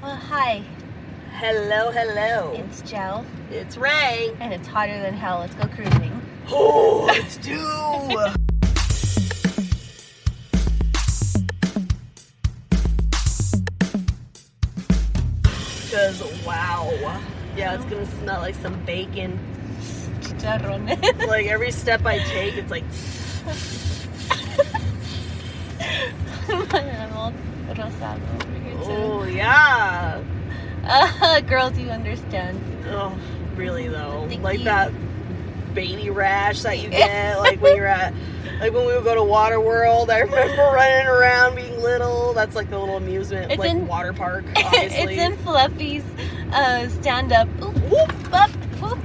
Well, hi. Hello, hello. It's Joe. It's Ray. And it's hotter than hell. Let's go cruising. Oh, let's do. Because, wow. Yeah, it's going to smell like some bacon. Chicharrones. Like, every step I take, it's like... I'm all rosado over here, too. Oh, yeah. Girls, you understand. Oh, really, though. Sticky. Like that baby rash that you get, like when you're at... Like when we would go to Water World, I remember running around being little. That's like the little amusement, It's like in, water park, obviously. It's in Fluffy's stand-up. Oop, whoop, up, whoop.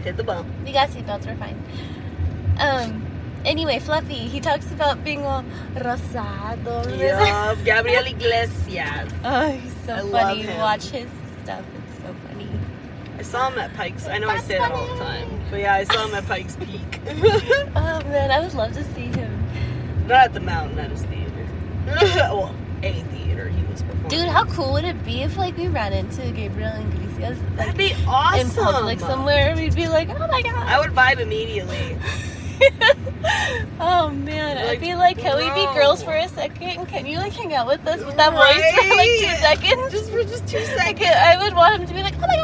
Hit the bump. We got seatbelts, we're fine. Anyway, Fluffy, he talks about being all rosado. Yeah, Gabriel Iglesias. Oh, he's so I funny. love him. Watch his stuff. It's so funny. I saw him at Pikes. I know I say that all the time. But yeah, I saw him at Pikes Peak. Oh, man, I would love to see him. Not at the mountain, at his theater. Well, a theater he was performing. Dude, how cool would it be if, like, we ran into Gabriel Iglesias? Like, That'd be awesome. in public somewhere. We'd be like, oh, my God. I would vibe immediately. Oh, man. Like, I'd be like, can we be bro. girls for a second? Can you, like, hang out with us with that voice for, like, 2 seconds? Just for 2 seconds. I would want him to be like, oh, my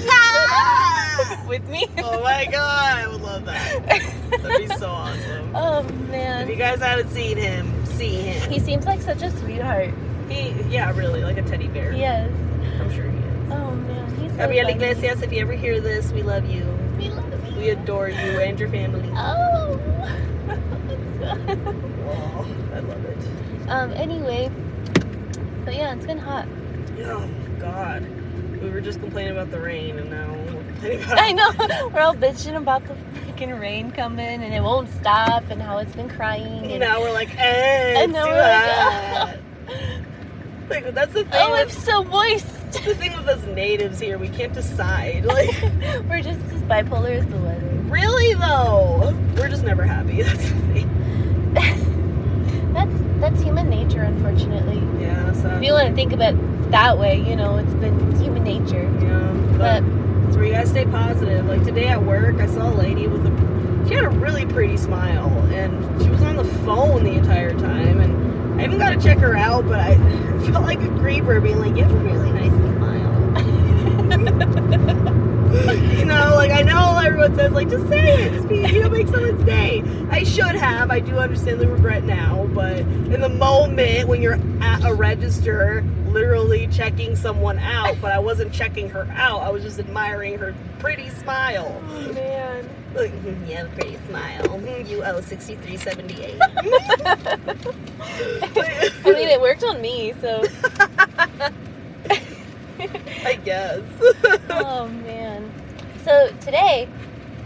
God, with me. Oh my god, I would love that. That'd be so awesome. Oh, man. If you guys haven't seen him, see him. He seems like such a sweetheart. Yeah, really, like a teddy bear. Yes. I'm sure he is. Oh, man. He's so Gabriel funny. Iglesias, if you ever hear this, we love you. We love you. We adore you and your family. Oh. Oh, I love it. Anyway. But yeah, it's been hot. Oh, God. We were just complaining about the rain, and now we're complaining about... I know. We're all bitching about the freaking rain coming, and it won't stop, and how it's been crying. And now we're like, it's now too we're like, hot. Like, that's the thing. oh, it's so moist. That's the thing with us natives here. We can't decide. Like, We're just as bipolar as the weather. really, though. We're just never happy. That's the thing. That's human nature, unfortunately. Yeah, so... If you want to think of it that way, you know, it's human nature. Yeah, but that's where you gotta stay positive. Like today at work, I saw a lady with she had a really pretty smile, and she was on the phone the entire time, and I even got to check her out, but I felt like a creeper being like, you have a really nice smile. You know, like I know everyone says like, just say it, just be, make someone's day. I should have. I do understand the regret now, but in the moment when you're at a register, literally checking someone out, but I wasn't checking her out. I was just admiring her pretty smile. Oh, man. Like, you have a pretty smile. You owe $63.78. I mean, it worked on me, so. I guess. Oh, man. So today,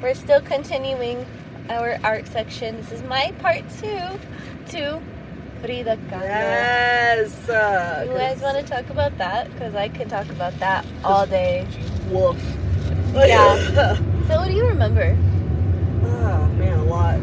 we're still continuing our art section. This is my part 2 to Frida Kahlo. Yes. You guys want to talk about that? Because I can talk about that all day. Woof. Yeah. So what do you remember? Oh, man, a lot.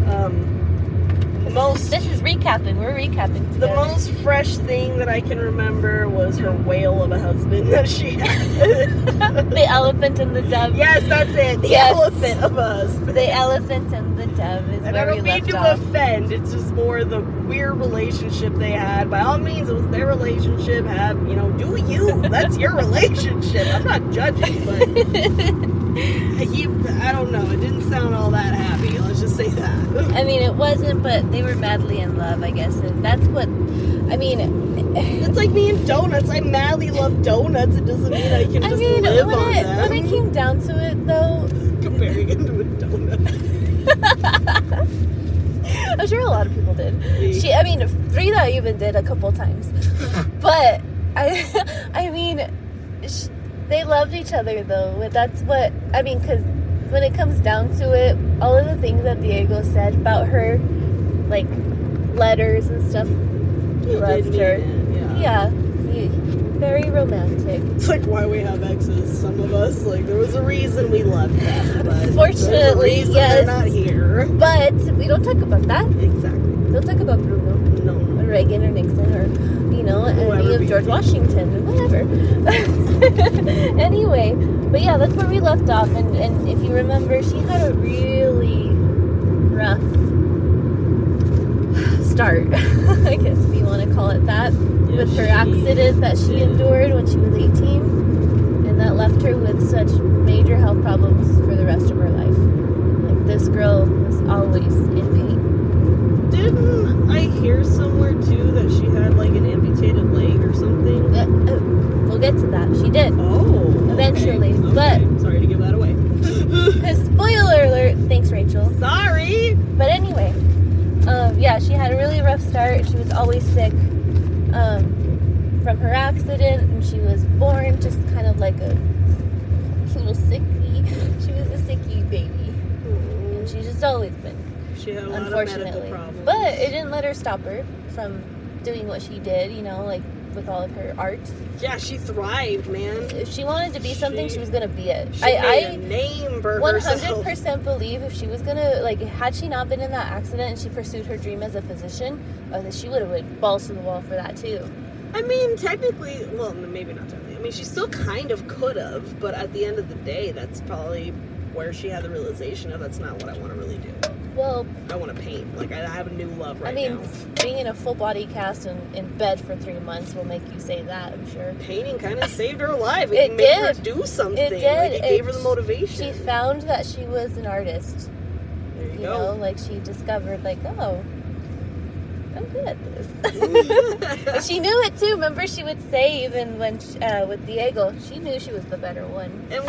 This is recapping. We're recapping together. The most fresh thing that I can remember was her whale of a husband that she had. The elephant and the dove. Yes, that's it. The elephant of a husband. The elephant and the dove is And where I we don't mean left to off. offend. It's just more the weird relationship they had. By all means, it was their relationship. Do you? That's your relationship. I'm not judging, but I don't know. It didn't sound all that happy. Let's just say that. I mean, it wasn't, but they were madly in love, I guess. And that's what, I mean... It's like me and donuts. I madly love donuts. It doesn't mean I can just live on them. When it came down to it, though... Comparing it to a donut. I'm sure a lot of people did. Frida even did a couple times. But, I mean, they loved each other, though. That's what, because when it comes down to it, all of the things that Diego said about her, like, letters and stuff, he loved her. Yeah. Very romantic. It's like why we have exes, some of us. Like, there was a reason we loved them, but fortunately, yes, they're not here. But we don't talk about that. Exactly. Don't talk about Bruno. No. Or Reagan or Nixon or, any of George Washington or whatever. Anyway, but yeah, that's where we left off. And if you remember, she had a really rough start, I guess if you want to call it that, with her accident that she endured when she was 18, and that left her with such major health problems for the rest of her life. Like, this girl was always in pain. Didn't I hear somewhere too that she had like an amputated leg or something? We'll get to that. She did. Oh, eventually, okay. But sorry to give that away. Spoiler alert! Thanks, Rachel. Sorry. But anyway, yeah, she had a really rough start. She was always sick from her accident, and she was born just kind of like a little sicky. She was a sicky baby, and she's just always been. She had a lot unfortunately. of medical problems. But it didn't let her stop her from doing what she did, you know, like with all of her art. Yeah, she thrived, man. If she wanted to be something, she was going to be it. She made a name for herself. 100% believe if she was going to, like, had she not been in that accident and she pursued her dream as a physician, that she would have went balls to the wall for that, too. I mean, technically, well, maybe not technically. I mean, she still kind of could have, but at the end of the day, that's probably where she had the realization of that's not what I want to really do. Well, I want to paint. Like, I have a new love right now. I mean, being in a full body cast and in bed for 3 months will make you say that, I'm sure. Painting kind of saved her life. It made did. her do something. It did. Like, it gave her the motivation. She found that she was an artist. There you You go. know, like she discovered, like, oh, I'm good at this. And she knew it too. Remember, she would say even when with Diego, she knew she was the better one. And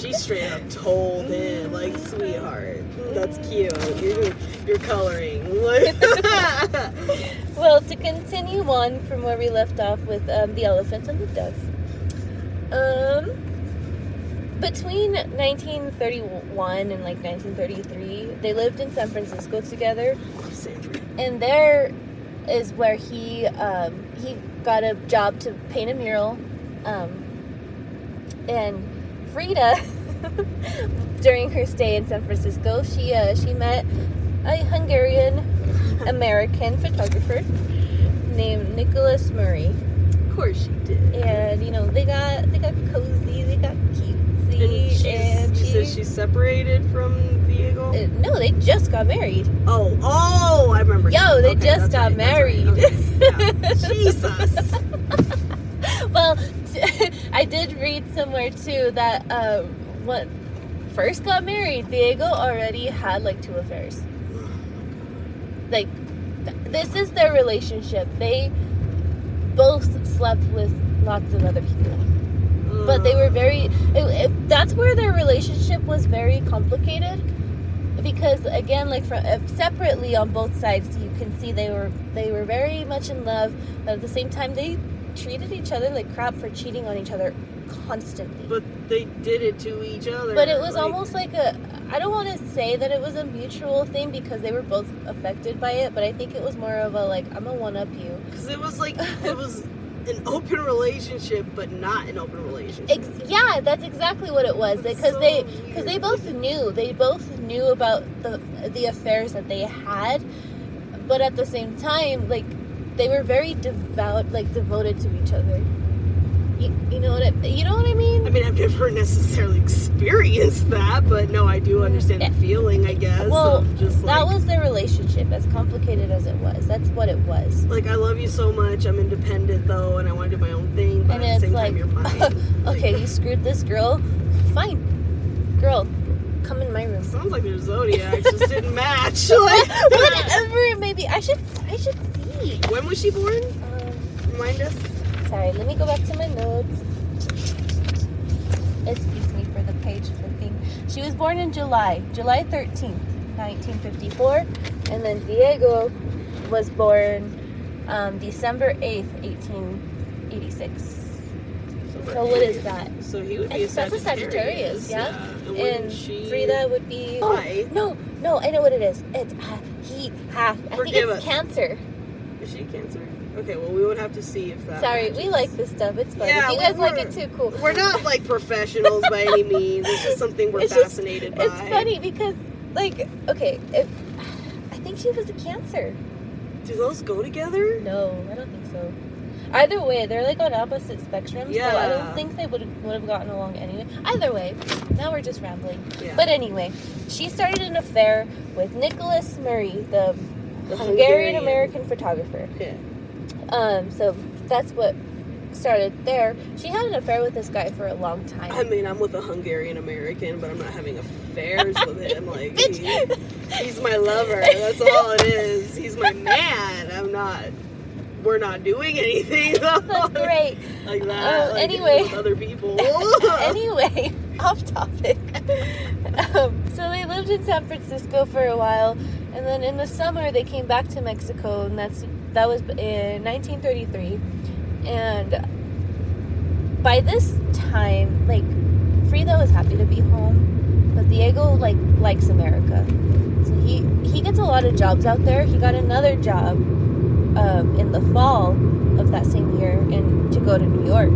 she straight up told him, like, sweetheart, that's cute. You're coloring. Well, to continue on from where we left off with the elephant and the dove. Between 1931 and like 1933, they lived in San Francisco together. And there is where he got a job to paint a mural. And Frida, during her stay in San Francisco, she met a Hungarian-American photographer named Nicholas Murray. Of course she did. And, you know, they got cozy, they got cutesy. And you said she's separated from Diego? No, they just got married. Oh, I remember. Yo, they just got married. Okay. Yeah. Jesus. Well, I did read somewhere too that when first got married, Diego already had like 2 affairs. Like, this is their relationship. They both slept with lots of other people. But they were that's where their relationship was very complicated. Because again, like separately on both sides, you can see they were very much in love, but at the same time they treated each other like crap for cheating on each other constantly. But they did it to each other. But it was almost like I don't want to say that it was a mutual thing because they were both affected by it, but I think it was more of a like, I'm gonna one up you. Because it was like it was an open relationship, but not an open relationship. Yeah, that's exactly what it was. Because they both knew about the affairs that they had, but at the same time, like, they were very devoted to each other. You know what I mean? I mean, I've never necessarily experienced that, but no, I do understand the feeling, I guess. Well, just that was their relationship, as complicated as it was. That's what it was. Like, I love you so much, I'm independent, though, and I want to do my own thing, but and at the same like, time, you're mine. Okay, you screwed this girl? Fine. Girl, come in my room. Sounds like their zodiacs just didn't match. Whatever it may be. I should see. When was she born? Remind us. Sorry, let me go back to my notes. Excuse me for the page flipping. She was born in July 13th, 1954. And then Diego was born December 8th, 1886. So what is that? So he would be a Sagittarius. That's a Sagittarius, yeah. And Frida would be... Why? No, I know what it is. It's I think it's Cancer. Is she Cancer? Okay, well, we would have to see if that Sorry, matches. we like this stuff. It's fun. Yeah, if you guys like it too, cool. We're not, like, professionals by any means. It's just something we're fascinated by. It's funny because, like, okay, I think she was a Cancer. Do those go together? No, I don't think so. Either way, they're like on opposite spectrums, Yeah. so I don't think they would have gotten along anyway. Either way, now we're just rambling. Yeah. But anyway, she started an affair with Nicholas Murray, the Hungarian-American photographer. Yeah. So that's what started there. She had an affair with this guy for a long time. I mean, I'm with a Hungarian-American, but I'm not having affairs with him. Like, he's my lover. That's all it is. He's my man. We're not doing anything. That's great. Like that. Like, anyway. with other people. Anyway, off topic. So they lived in San Francisco for a while, and then in the summer they came back to Mexico, and that was in 1933. And by this time, like, Frida was happy to be home, but Diego likes America. So he gets a lot of jobs out there. He got another job in the fall of that same year and to go to New York.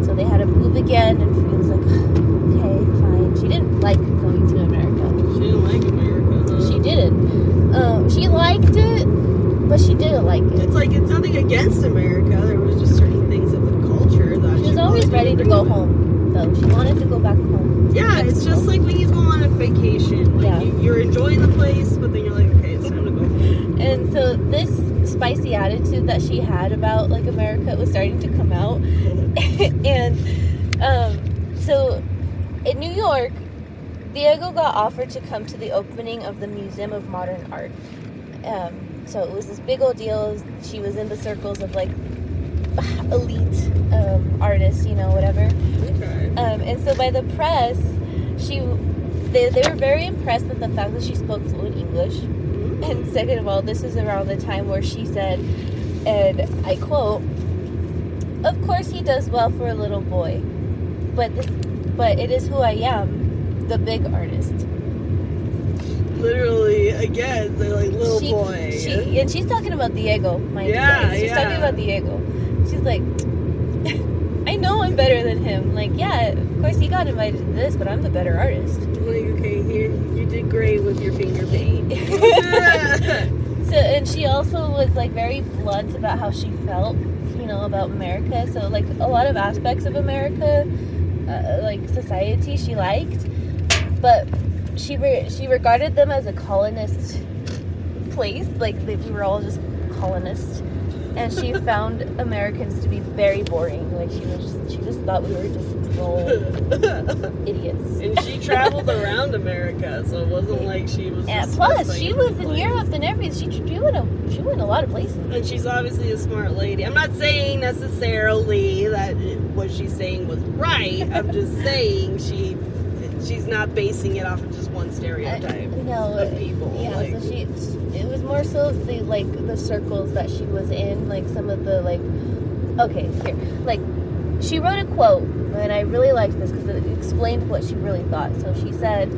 So they had to move again, and Frida was like, okay, fine. She didn't like going to America. She didn't like America, huh? She didn't. She liked it, but she didn't like it. It's like, it's nothing against America. There was just certain things of the culture that She was always ready to go home, though. She wanted to go back home. Yeah, it's just like when you go on a vacation. Like, Yeah. you're enjoying the place, but then you're like, okay, it's time to go home. And so this spicy attitude that she had about, like, America was starting to come out. And so in New York, Diego got offered to come to the opening of the Museum of Modern Art. So it was this big old deal. She was in the circles of, like, elite artists, you know, whatever. Okay. And so by the press, they were very impressed with the fact that she spoke fluent English. And second of all, this is around the time where she said, and I quote, "Of course he does well for a little boy, but it is who I am, the big artist." Literally, again, they're like, little boy. And she's talking about Diego, mind you guys. She's talking about Diego. She's like, I know I'm better than him. Like, yeah, of course he got invited to this, but I'm the better artist. Like, okay, here, you did great with your finger paint. So, and she also was, like, very blunt about how she felt, you know, about America. So, like, a lot of aspects of America, like, society, she liked. But she regarded them as a colonist place. Like, we were all just colonists. And she found Americans to be very boring. Like, she just thought we were just droll idiots. And she traveled around America, so it wasn't like she was. And just plus, she was in place. Europe and everything. She went a lot of places. And she's obviously a smart lady. I'm not saying necessarily that what she's saying was right. I'm just saying she's not basing it off of just one stereotype of people. Yeah, like, so it was more so the circles that she was in, like some of the, like, okay, here, like, she wrote a quote, and I really liked this because it explained what she really thought. So she said,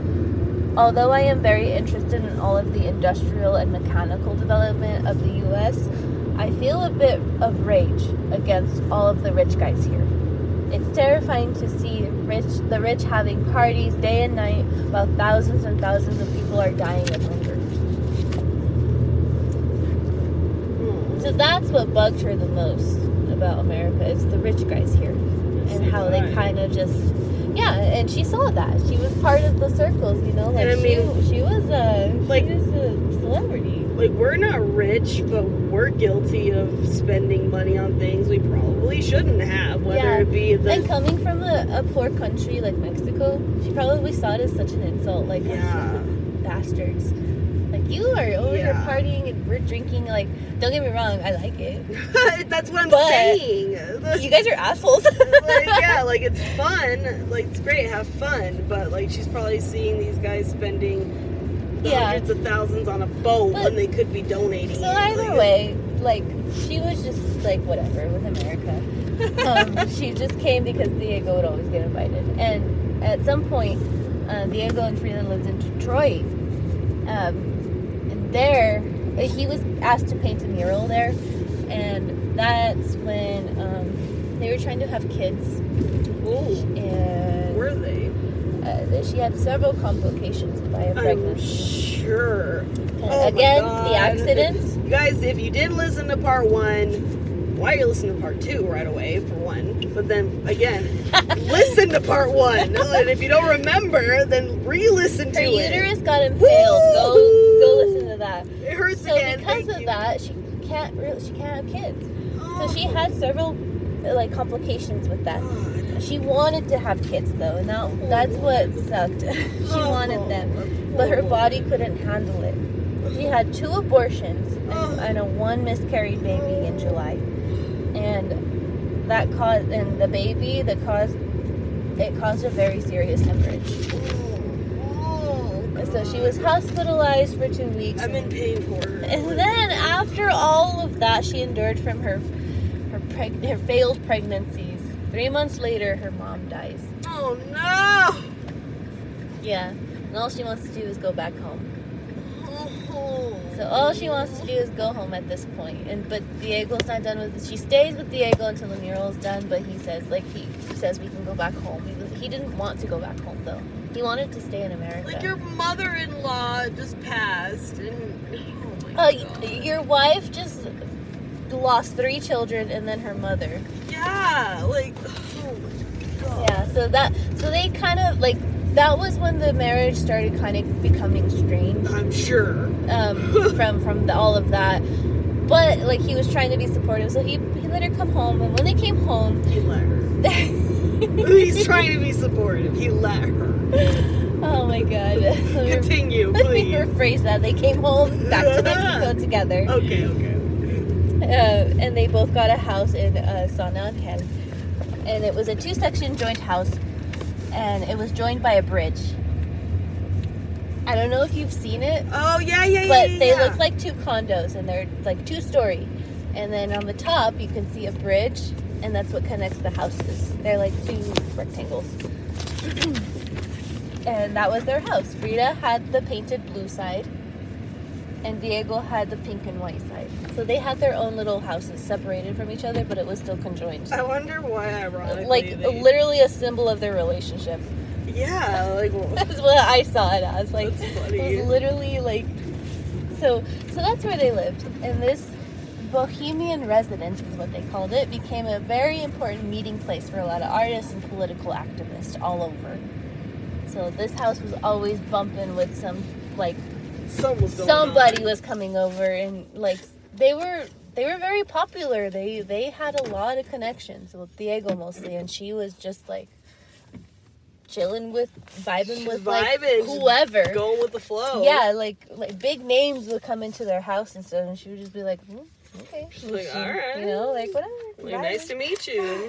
"Although I am very interested in all of the industrial and mechanical development of the U.S., I feel a bit of rage against all of the rich guys here. It's terrifying to see the rich having parties day and night while thousands and thousands of people are dying of hunger." So that's what bugged her the most about America, is the rich guys here. And how they kind of just, and she saw that. She was part of the circles, you know, like, she was a celebrity. Like, we're not rich, but we're guilty of spending money on things we probably shouldn't have, whether it be the... And coming from a poor country like Mexico, she probably saw it as such an insult, like, bastards. Like, you are over here partying and we're drinking, like, don't get me wrong, I like it. That's what I'm saying. You guys are assholes. Like, it's fun. Like, it's great, have fun. But, like, she's probably seeing these guys spending hundreds of thousands on a boat when they could be donating. So either way, like, she was just, like, whatever with America. She just came because Diego would always get invited. And at some point, Diego and Frida lived in Detroit. And there, he was asked to paint a mural there. And that's when they were trying to have kids. Ooh. And were they? She had several complications by a pregnancy. I'm sure. Again, the accident. You guys, if you didn't listen to part 1, why are you listening to part 2 right away, for one? But then, again, listen to part 1. And if you don't remember, then re-listen to Her it. uterus got impaled. Go listen to that. It hurts so again. Because of that, she can't have kids. So she had several like complications with that. God. She wanted to have kids though, and that's what sucked. She wanted them, but her body couldn't handle it. She had 2 abortions and a 1 miscarried baby in July, and that caused it caused a very serious hemorrhage. So she was hospitalized for 2 weeks. I'm in pain for her. And then after all of that she endured from her failed pregnancies, 3 months later her mom dies. Oh no! Yeah, and all she wants to do is go back home. Oh. So all she wants to do is go home at this point. But Diego's not done with it. She stays with Diego until the mural's done, but he says we can go back home. He didn't want to go back home though. He wanted to stay in America. Like your mother-in-law just passed, and oh my God. Your wife just lost 3 children and then her mother. Yeah, like oh my God. Yeah, so they kind of like that was when the marriage started kind of becoming strained. I'm sure. From all of that. But like he was trying to be supportive, so he let her come home, and when they came home, He let her. He's trying to be supportive. He let her. Oh my God. Continue, Let me please. rephrase that. They came home back to Mexico together. Okay. And they both got a house in San Angel. And it was a 2-section joint house. And it was joined by a bridge. I don't know if you've seen it. Oh, yeah. But they look like 2 condos. And they're like 2-story. And then on the top, you can see a bridge. And that's what connects the houses. They're like 2 rectangles. And that was their house. Frida had the painted blue side, and Diego had the pink and white side. So they had their own little houses separated from each other, but it was still conjoined. I wonder why, ironically. Like, literally a symbol of their relationship. Yeah, like... That's what I saw it as. Like, That's funny. it was literally, like... So that's where they lived. And this bohemian residence, is what they called it, became a very important meeting place for a lot of artists and political activists all over. So this house was always bumping with some, like, somebody was coming over, and like they were very popular. They had a lot of connections with Diego mostly, and she was just like vibing with like whoever, going with the flow. Yeah, like big names would come into their house and stuff, and she would just be like, okay, She's like, all right, you know, like whatever. Like, nice to meet you.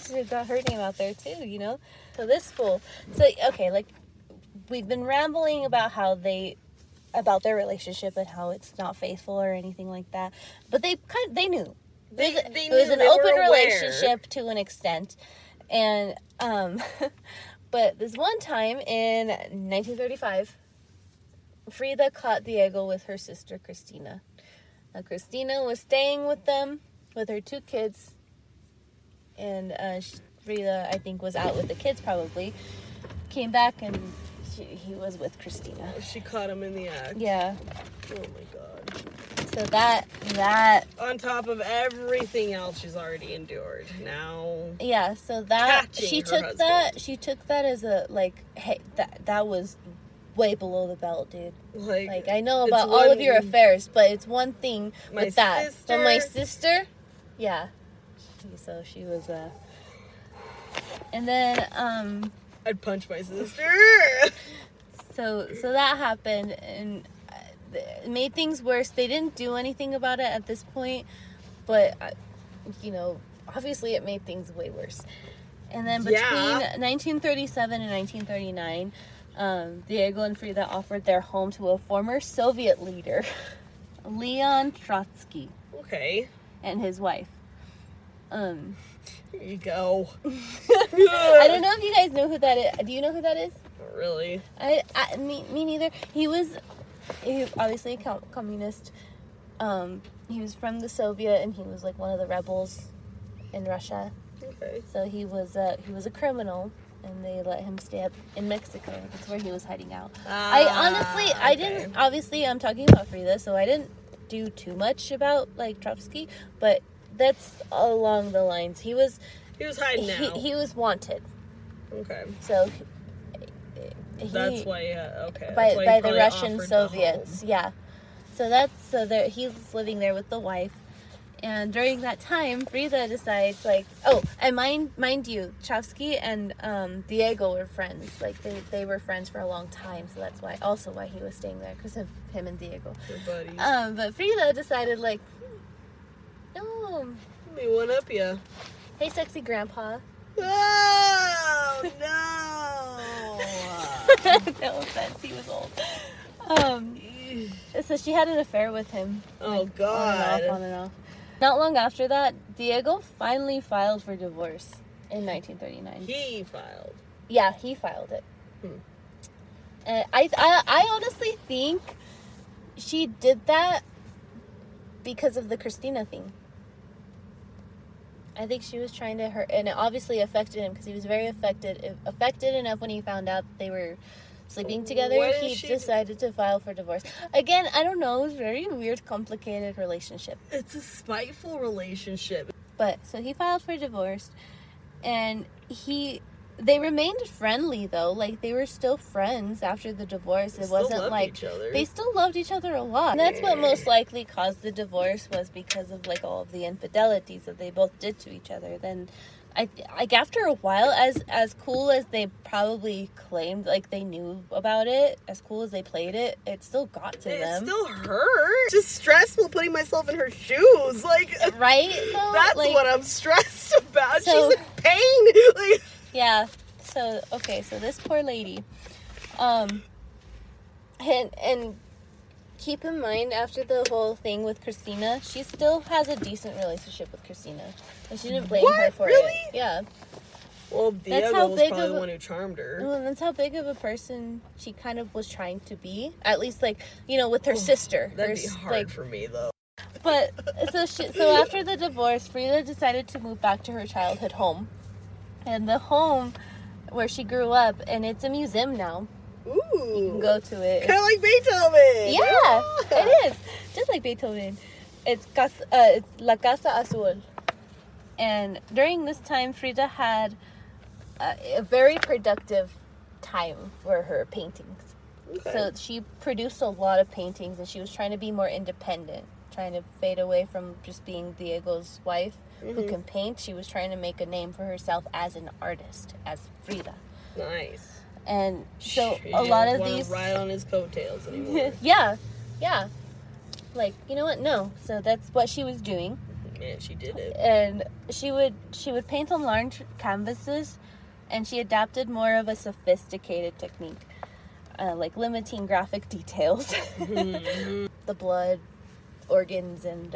She got her name out there too, you know. So this fool. So okay, like we've been rambling about about their relationship and how it's not faithful or anything like that. But they knew. It was an open relationship to an extent. And but this one time in 1935, Frida caught Diego with her sister Cristina. Now Cristina was staying with them with her 2 kids. And Frida, I think, was out with the kids probably. Came back and he was with Cristina. She caught him in the act. Yeah. Oh my God. So that on top of everything else she's already endured. Now. Yeah. So that she took that as a like, hey, that was way below the belt, dude. Like I know about all of your affairs, but it's one thing with that. But my sister, yeah. So she was and then I'd punch my sister. So that happened, and it made things worse. They didn't do anything about it at this point, but you know, obviously it made things way worse. And then between 1937 and 1939, Diego and Frida offered their home to a former Soviet leader, Leon Trotsky. Okay. And his wife. Here you go. I don't know if you guys know who that is. Do you know who that is? Not really. Me neither. He was obviously a communist. He was from the Soviet, and he was like one of the rebels in Russia. Okay. So he was a criminal, and they let him stay up in Mexico. That's where he was hiding out. I didn't. Obviously, I'm talking about Frida, so I didn't do too much about like Trotsky, but that's along the lines. He was hiding out. He was wanted. Okay. So that's why. Okay. By the Russian Soviets. Yeah. So he's living there with the wife. And during that time, Frida decides, like, and mind you, Chavsky and Diego were friends. Like, they were friends for a long time, so that's why he was staying there, because of him and Diego. They're buddies. But Frida decided, like, no. Let me one up ya. Hey, sexy grandpa. Oh, no. No offense, he was old. So she had an affair with him. Oh, God. On and off. Not long after that, Diego finally filed for divorce in 1939. He filed. Yeah, he filed it. And I honestly think she did that because of the Christina thing. I think she was trying to hurt, and it obviously affected him because he was very affected enough when he found out they were sleeping together. He decided to file for divorce. Again, I don't know. It was a very weird, complicated relationship. It's a spiteful relationship. But, so he filed for divorce, and they remained friendly, though. Like, they were still friends after the divorce. It wasn't like... Each other. They still loved each other a lot. And that's what most likely caused the divorce, was because of, like, all of the infidelities that they both did to each other. Then... after a while, as cool as they probably claimed, like, they knew about it, as cool as they played it, it still got to them. It still hurt. Just stressful putting myself in her shoes. Like, right? Though? That's like, what I'm stressed about. So, she's in pain. Like, yeah. So, okay, so this poor lady. And keep in mind, after the whole thing with Christina, she still has a decent relationship with Christina. And she didn't blame her for it. Yeah. Well, Diego was probably the one who charmed her. Well, that's how big of a person she kind of was trying to be. At least, like, with her sister. That'd be hard for me, though. But, so after the divorce, Frida decided to move back to her childhood home. And the home where she grew up, and it's a museum now. Ooh. You can go to it. Kind of like Beethoven. Yeah, it is. Just like Beethoven. It's La Casa Azul. And during this time, Frida had a very productive time for her paintings. Okay. So she produced a lot of paintings, and she was trying to be more independent, trying to fade away from just being Diego's wife, who can paint. She was trying to make a name for herself as an artist, as Frida. Nice. And so a lot of these ride on his coattails anymore. yeah. Like, you know what? No. So that's what she was doing. Man, she did it. And she would paint on large canvases, and she adapted more of a sophisticated technique, like limiting graphic details, the blood, organs, and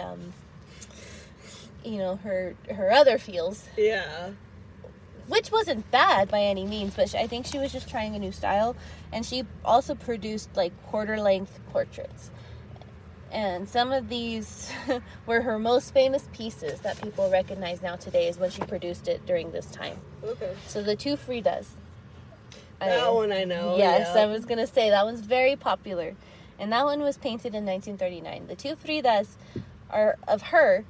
her other feels. Yeah. Which wasn't bad by any means, but I think she was just trying a new style. And she also produced, like, quarter-length portraits. And some of these were her most famous pieces that people recognize now today, is when she produced it during this time. Okay. So the two Fridas. That one I know. Yes, yeah. I was going to say, that one's very popular. And that one was painted in 1939. The two Fridas are of her,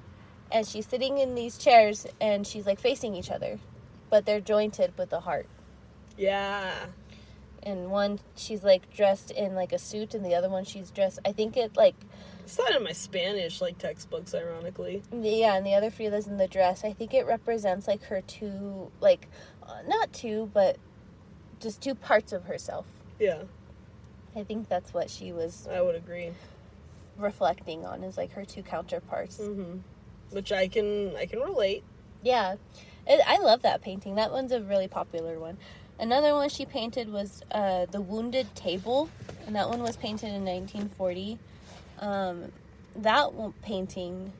and she's sitting in these chairs, and she's, like, facing each other. But they're jointed with a heart. Yeah. And one, she's, like, dressed in, like, a suit, and the other one, she's dressed, I think it, like... It's not in my Spanish, like, textbooks, ironically. Yeah, and the other Frida's in the dress. I think it represents, like, her two, like, not two, but just two parts of herself. Yeah. I think that's what she was... I would agree. ...reflecting on, is, like, her two counterparts. Mm-hmm. Which I can relate. Yeah. I love that painting. That one's a really popular one. Another one she painted was The Wounded Table, and that one was painted in 1940. That painting,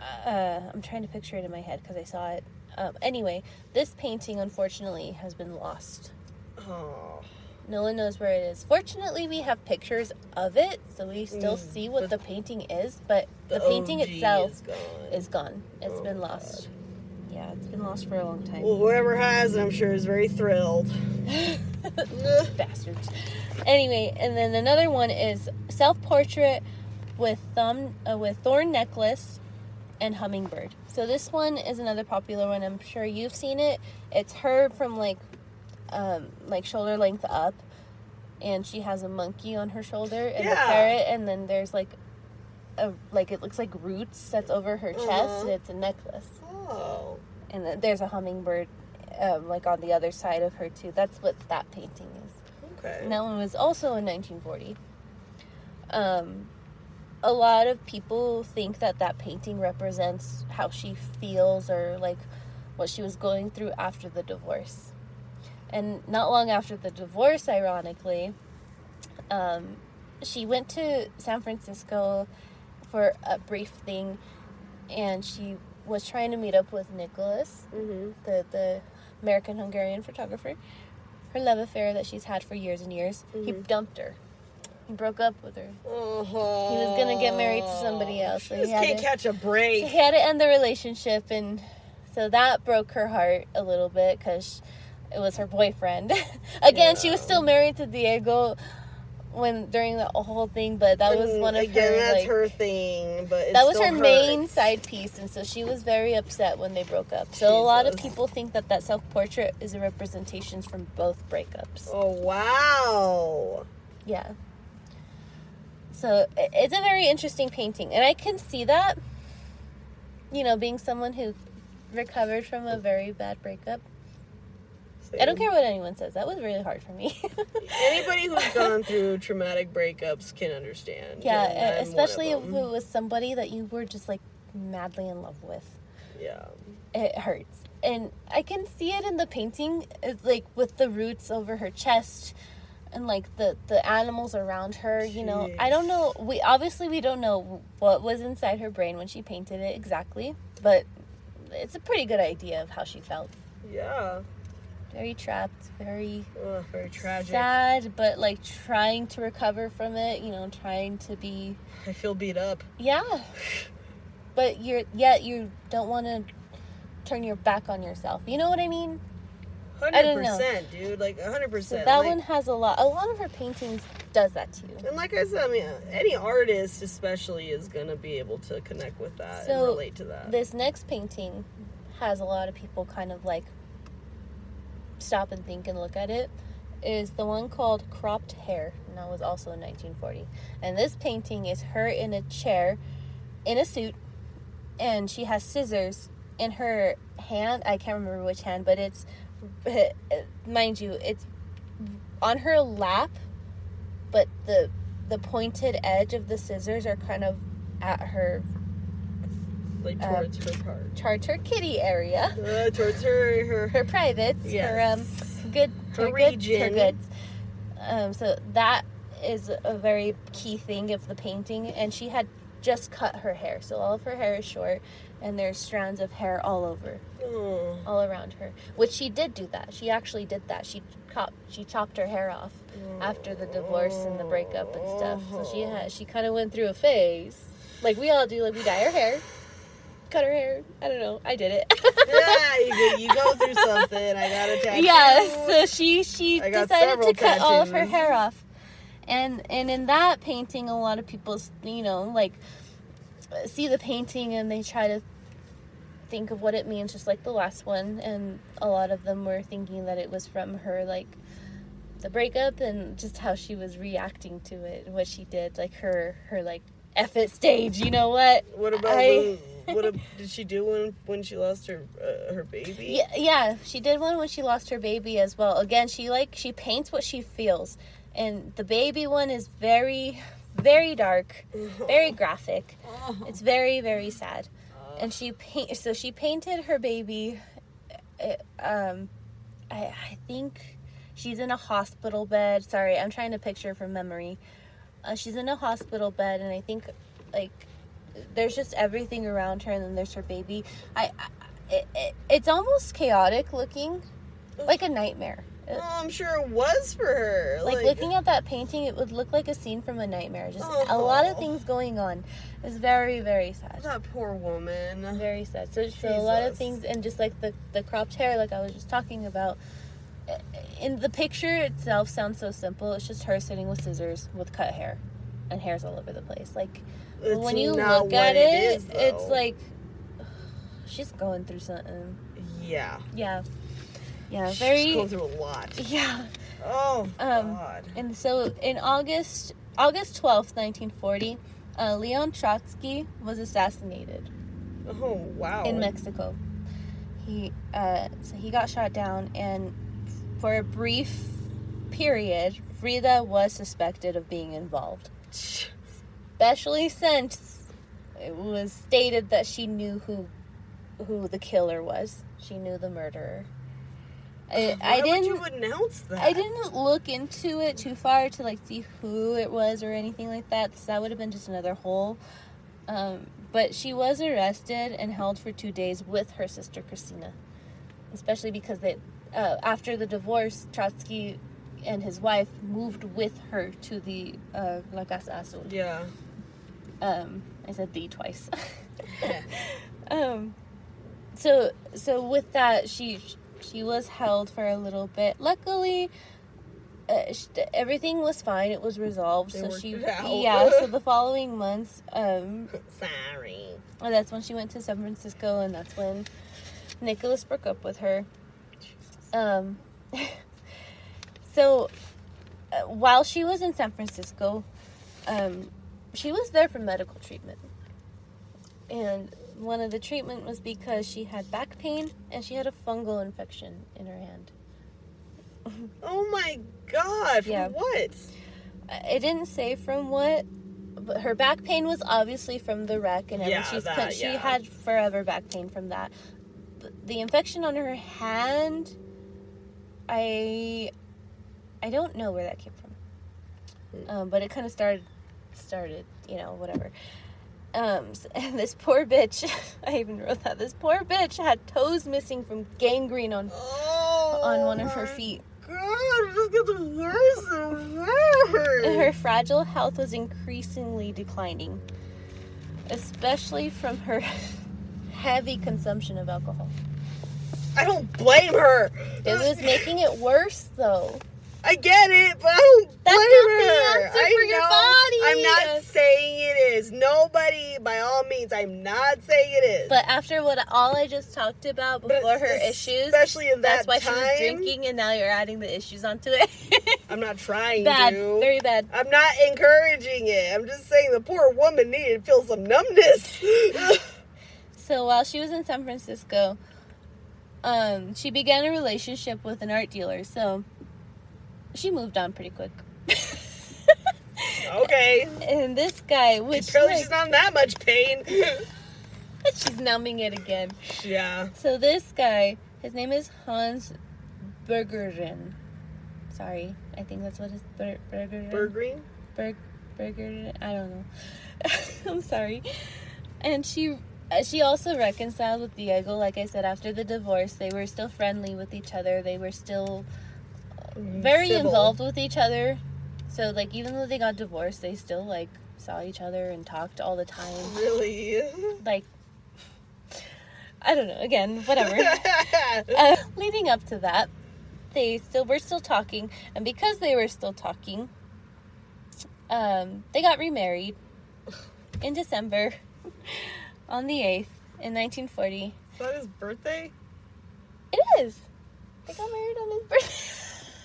I'm trying to picture it in my head because I saw it. Anyway, this painting, unfortunately, has been lost. Oh. No one knows where it is. Fortunately, we have pictures of it, so we still see what the painting is, but the painting itself is gone. It's been lost. God. Yeah, it's been lost for a long time. Well, whoever has it, I'm sure, is very thrilled. Bastards. Anyway, and then another one is self-portrait with thorn necklace, and Hummingbird. So this one is another popular one. I'm sure you've seen it. It's her from like shoulder length up, and she has a monkey on her shoulder and a parrot, and then there's like it looks like roots that's over her chest, and it's a necklace. Oh. And then there's a hummingbird like on the other side of her too. That's what that painting is. Okay. And that one was also in 1940. A lot of people think that painting represents how she feels, or like what she was going through after the divorce. And not long after the divorce, ironically, she went to San Francisco for a brief thing, and she was trying to meet up with Nicholas, the American-Hungarian photographer. Her love affair that she's had for years and years. He dumped her. He broke up with her. He was going to get married to somebody else. So he can't catch a break. So he had to end the relationship, and so that broke her heart a little bit because it was her boyfriend. Again, she was still married to Diego during the whole thing, but that was one of her. That's her thing, but it that was still her main side piece, and so she was very upset when they broke up. So a lot of people think that self-portrait is a representation from both breakups. Oh wow! Yeah. So it's a very interesting painting, and I can see that. You know, being someone who recovered from a very bad breakup. I don't care what anyone says. That was really hard for me. Anybody who's gone through traumatic breakups can understand. Yeah, especially if it was somebody that you were just, like, madly in love with. Yeah. It hurts. And I can see it in the painting, like, with the roots over her chest and, like, the animals around her, you know. I don't know. We don't know what was inside her brain when she painted it exactly, but it's a pretty good idea of how she felt. Yeah. Very trapped, very tragic, sad, but like trying to recover from it, you know, trying to be. I feel beat up. Yeah, but you don't want to turn your back on yourself. You know what I mean? 100%, dude. Like 100%. So that one has a lot of her paintings does that too. And like I said, I mean, any artist especially is gonna be able to connect with that and relate to that. This next painting has a lot of people kind of like stop and think and look at it, is the one called Cropped Hair, and that was also in 1940. And this painting is her in a chair in a suit, and she has scissors in her hand. I can't remember which hand, but it's, mind you, it's on her lap, but the pointed edge of the scissors are kind of at her, like towards her part, towards her kitty area, towards her privates, yes. her region, her goods. So that is a very key thing of the painting. And she had just cut her hair, so all of her hair is short, and there's strands of hair all over, all around her. Which she did do that. She actually did that. She chopped her hair off after the divorce and the breakup and stuff. So she kind of went through a phase, like we all do. Like we dye our hair. Cut her hair. I don't know. I did it. Yeah, you go through something. I got a tattoo. Yeah, so she decided to cut all of her hair off. And in that painting, a lot of people, you know, like, see the painting and they try to think of what it means, just like the last one. And a lot of them were thinking that it was from her, like, the breakup and just how she was reacting to it, what she did, like her like, F it stage, you know what? What about did she do one when she lost her baby? Yeah, she did one when she lost her baby as well. Again, she paints what she feels, and the baby one is very, very dark, very graphic. It's very, very sad, and she painted her baby. I think she's in a hospital bed. Sorry, I'm trying to picture from memory. She's in a hospital bed, and I think like there's just everything around her, and then there's her baby. It's almost chaotic looking, like a nightmare. I'm sure it was for her. Like looking at that painting, it would look like a scene from a nightmare. Just a lot of things going on. It's very, very sad. That poor woman. Very sad. So a lot of things, and just like the cropped hair, like I was just talking about. In the picture itself sounds so simple. It's just her sitting with scissors with cut hair, and hair's all over the place. Like when you look at it, it's like she's going through something. Yeah. Yeah. She's going through a lot. Yeah. Oh, God. And so in August 12th, 1940, Leon Trotsky was assassinated. Oh, wow. In Mexico. He got shot down, and for a brief period, Frida was suspected of being involved. Especially since it was stated that she knew who the killer was. She knew the murderer. Why would you announce that? I didn't look into it too far to like see who it was or anything like that. So that would have been just another hole. But she was arrested and held for 2 days with her sister Christina, especially because after the divorce, Trotsky and his wife moved with her to the La Casa Azul. Yeah. I said the twice. So with that, she was held for a little bit. Luckily, everything was fine. It was resolved. They worked it out. Yeah. So the following months, sorry. that's when she went to San Francisco, and that's when Nicholas broke up with her. So while she was in San Francisco, she was there for medical treatment, and one of the treatment was because she had back pain and she had a fungal infection in her hand. Oh my God! Yeah. From what? It didn't say from what, but her back pain was obviously from the wreck and everything. She had forever back pain from that. The infection on her hand, I don't know where that came from. But it kind of started, whatever. And this poor bitch, I even wrote that, this poor bitch had toes missing from gangrene on one of her feet. God, it just gets worse and worse. And her fragile health was increasingly declining, especially from her heavy consumption of alcohol. I don't blame her. It was making it worse, though. I get it, but I don't blame her. That's not the answer for your body. I'm not saying it is. Nobody, by all means, I'm not saying it is. But after all I just talked about before her issues, especially in that that's why time, she was drinking, and now you're adding the issues onto it. I'm not trying bad, to. very bad. I'm not encouraging it. I'm just saying the poor woman needed to feel some numbness. So while she was in San Francisco, she began a relationship with an art dealer. So she moved on pretty quick. Okay. And this guy, which apparently she's not in that much pain. She's numbing it again. Yeah. So this guy, his name is Hans Bergerin. Sorry, I think that's what his Bergerin. Bergerin? Bergerin. I don't know. I'm sorry. And she also reconciled with Diego. Like I said, after the divorce, they were still friendly with each other. They were still very civil. Involved with each other. So, like, even though they got divorced, they still, like, saw each other and talked all the time. Really? Like, I don't know. Again, whatever. Leading up to that, they were still talking. And because they were still talking, they got remarried in December on the 8th in 1940. Is that his birthday? It is. They got married on his birthday.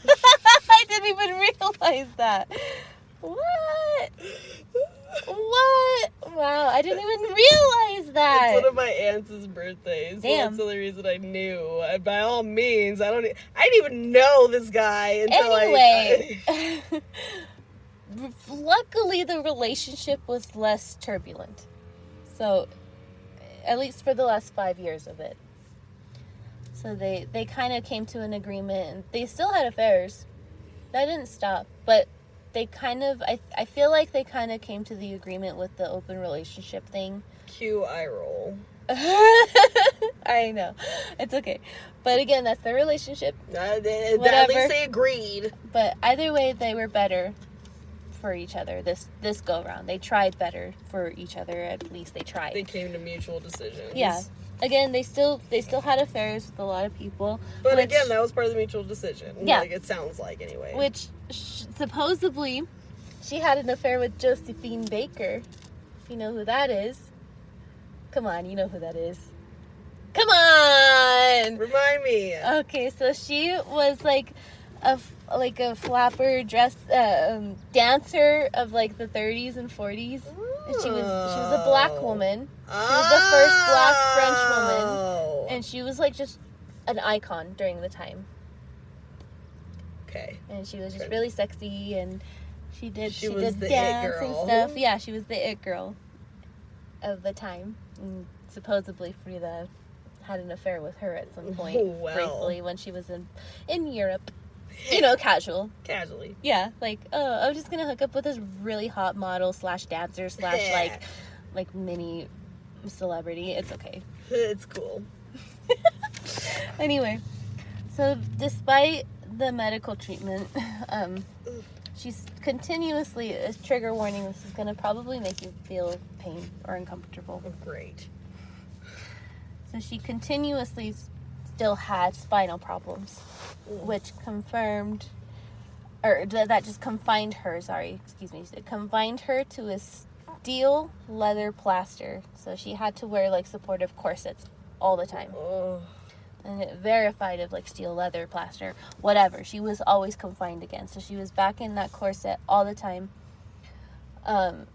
I didn't even realize that. What? Wow, I didn't even realize that. It's one of my aunt's birthdays. So Damn. that's the only reason I knew. And by all means, I didn't even know this guy until anyway, luckily the relationship was less turbulent. So, at least for the last 5 years of it. So they kind of came to an agreement, and they still had affairs. That didn't stop, but they kind of, I feel like they kind of came to the agreement with the open relationship thing. Cue eye roll. I know. It's okay. But again, that's their relationship. At least they agreed. But either way, they were better for each other this go around. They tried better for each other. At least they tried. They came to mutual decisions. Yeah. Again, they still had affairs with a lot of people. But again, that was part of the mutual decision. Yeah. Like, it sounds like, anyway. Which, supposedly, she had an affair with Josephine Baker. You know who that is? Come on, you know who that is. Come on! Remind me. Okay, so she was like a flapper dress dancer of like the 30s and 40s. And she was a black woman. She was the first black French woman. And she was like just an icon during the time. Okay. And she was just really sexy, and she did the dance it girl. and stuff. Yeah, she was the it girl of the time. And supposedly Frida had an affair with her at some point, briefly, when she was in Europe. You know, casually. Yeah, like, oh, I'm just gonna hook up with this really hot model / dancer / like mini celebrity. It's okay. It's cool. Anyway, so despite the medical treatment, she's continuously, a trigger warning, this is gonna probably make you feel pain or uncomfortable. Oh, great. So she continuously still had spinal problems, which confined her, it confined her to a steel leather plaster. So she had to wear like supportive corsets all the time. Oh. And it verified of like steel leather plaster, whatever. She was always confined again. So she was back in that corset all the time. And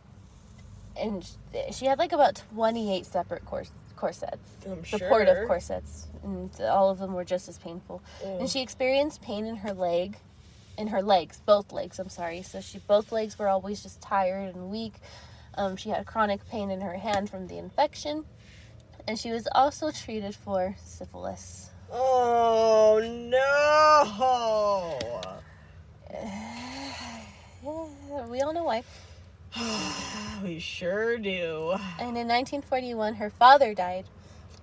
she had like about 28 separate corsets, supportive corsets, and all of them were just as painful. And she experienced pain in her legs, both legs. So both legs were always just tired and weak. She had chronic pain in her hand from the infection, and she was also treated for syphilis. Oh no! We all know why. We sure do. And in 1941, her father died,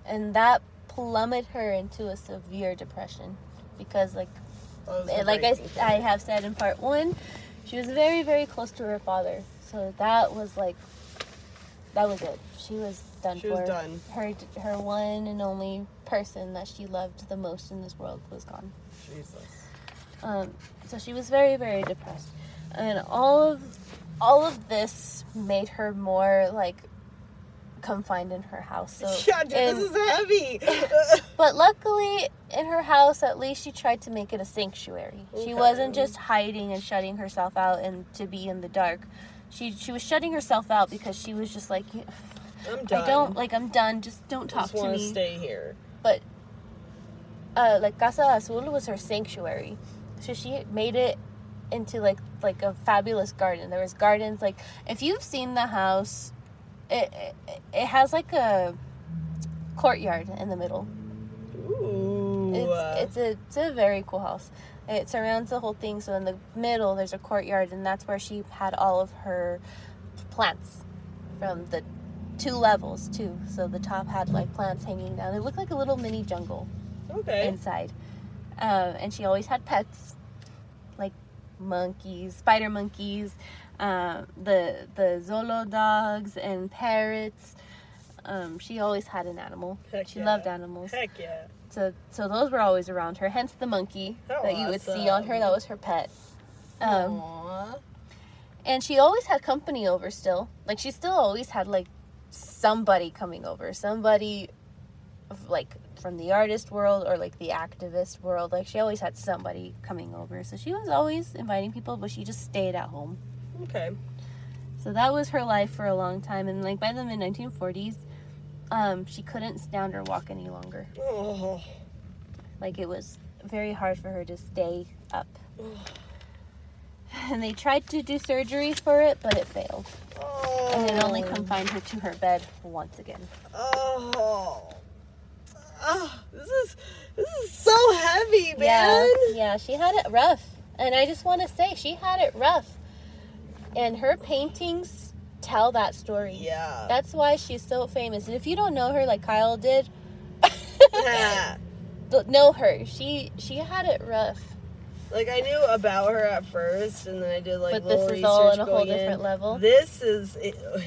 and that plummeted her into a severe depression because, like I have said in part 1, she was very, very close to her father. So that was it. She was done. She was done. Her one and only person that she loved the most in this world was gone. Jesus. So she was very, very depressed, and all of this made her more like confined in her house. So yeah, dude, this is heavy. But luckily, in her house, at least she tried to make it a sanctuary. Okay. She wasn't just hiding and shutting herself out and to be in the dark. She was shutting herself out because she was just like, I'm done. I'm done. Just don't talk to me. I just want to stay here. But like Casa Azul was her sanctuary, so she made it into like a fabulous garden. There was gardens, like if you've seen the house, it has like a courtyard in the middle. Ooh. It's a very cool house. It surrounds the whole thing, so in the middle there's a courtyard, and that's where she had all of her plants from the 2 levels too. So the top had like plants hanging down. It looked like a little mini jungle. Okay. Inside. And she always had pets, like monkeys, spider monkeys, the Zolo dogs and parrots. She always had an animal. She loved animals. Heck yeah. So those were always around her. Hence the monkey that you would see on her. That was her pet. Aww. And she always had company over still. Like she still always had like somebody coming over. Somebody like from the artist world or like the activist world. Like she always had somebody coming over. So she was always inviting people, but she just stayed at home. Okay. So that was her life for a long time. And like by the mid 1940s, she couldn't stand or walk any longer. Oh. Like it was very hard for her to stay up. And they tried to do surgery for it, but it failed. Oh. And it only confined her to her bed once again. Oh. Oh, this is so heavy, man. Yeah, she had it rough. And I just want to say, she had it rough. And her paintings tell that story. Yeah. That's why she's so famous. And if you don't know her like Kyle did, know her. She had it rough. Like, I knew about her at first, and then I did, like, but little this is research all on a whole going different level. This is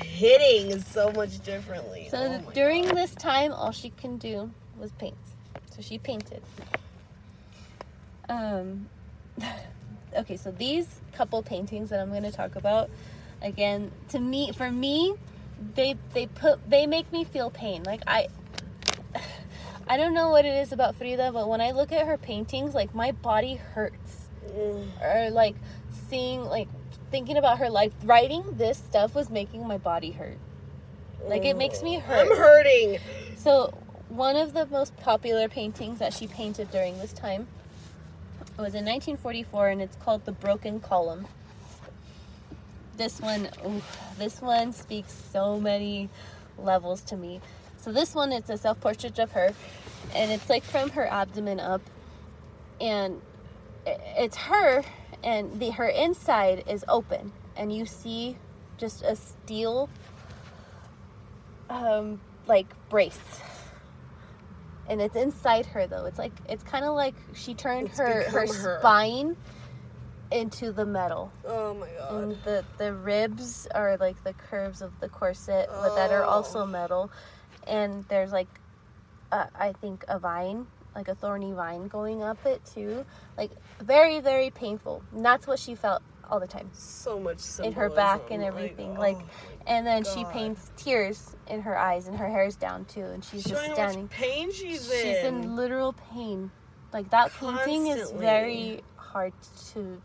hitting so much differently. So during this time, all she can do was paint. So she painted. Okay, so these couple paintings that I'm going to talk about, again, for me, they make me feel pain. Like I I don't know what it is about Frida, but when I look at her paintings, like, my body hurts. Or, like, thinking about her life, writing this stuff was making my body hurt. Like, it makes me hurt. I'm hurting. So, one of the most popular paintings that she painted during this time was in 1944, and it's called The Broken Column. This one speaks so many levels to me. So this one, it's a self-portrait of her, and it's like from her abdomen up, and it's her, and her inside is open, and you see just a steel like brace, and it's inside her though. It's kind of like she turned her spine into the metal. Oh my god. And the ribs are like the curves of the corset, but that are also metal. And there's like I think a vine, like a thorny vine going up it too. Like, very, very painful. And that's what she felt all the time. So much symbolism. In her back and everything. And then she paints tears in her eyes, and her hair's down too, and she's just standing. How much pain she's in literal pain. Like, that painting is very hard to...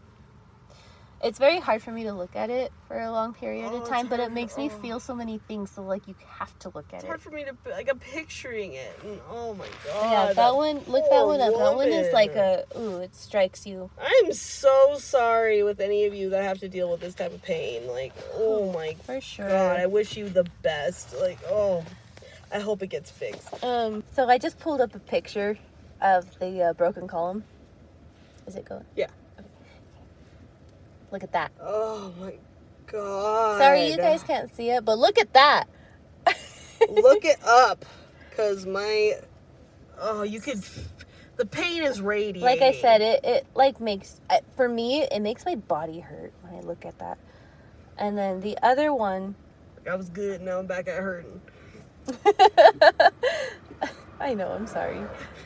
It's very hard for me to look at it for a long period of time, but it makes me feel so many things, so, like, you have to look at it. It's hard for me to, like, I'm picturing it, and oh my god. Yeah, that one, look that one up. That one is like it strikes you. I'm so sorry with any of you that have to deal with this type of pain. Like, oh my for sure. god, I wish you the best. Like, I hope it gets fixed. So I just pulled up a picture of the broken column. Is it going? Yeah. Look at that. Oh my god. Sorry, you guys can't see it, but look at that. Look it up. Because the pain is radiating. Like I said, it like makes, for me, it makes my body hurt when I look at that. And then the other one. I was good, now I'm back at hurting. I know, I'm sorry.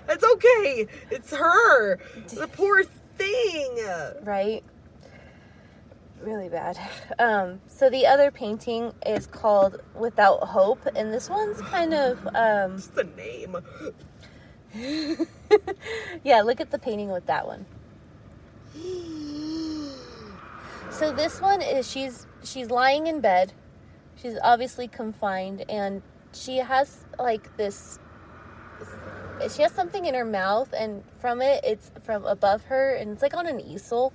It's okay. It's her. The poor thing. Right? Really bad. So the other painting is called Without Hope, and this one's kind of just the name. Yeah, look at the painting with that one. So this one is she's lying in bed. She's obviously confined, and she has like this. She has something in her mouth, and from it, it's from above her, and it's like on an easel.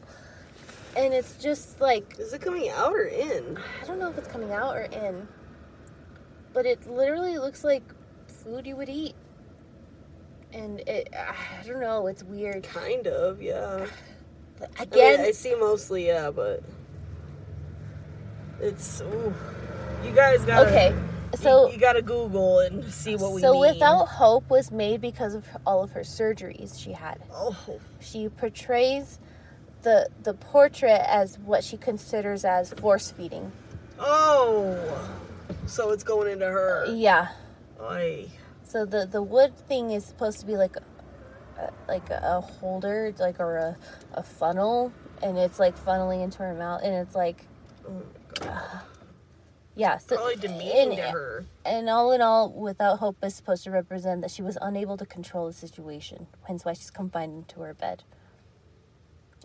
And it's just like... Is it coming out or in? I don't know if it's coming out or in. But it literally looks like food you would eat. And I don't know, it's weird. Kind of, yeah. But again... I see mostly, yeah, but... It's... Ooh. You guys gotta... Okay, so... You gotta Google and see what we mean. So Without Hope was made because of all of her surgeries she had. Oh. She portrays... the portrait as what she considers as force feeding. Oh, so it's going into her. Yeah. Oy. So the wood thing is supposed to be like a holder, like, or a funnel, and it's like funneling into her mouth, and it's like, oh my god. Yeah. So probably demeaning to her. And all in all, Without Hope is supposed to represent that she was unable to control the situation, hence why she's confined into her bed.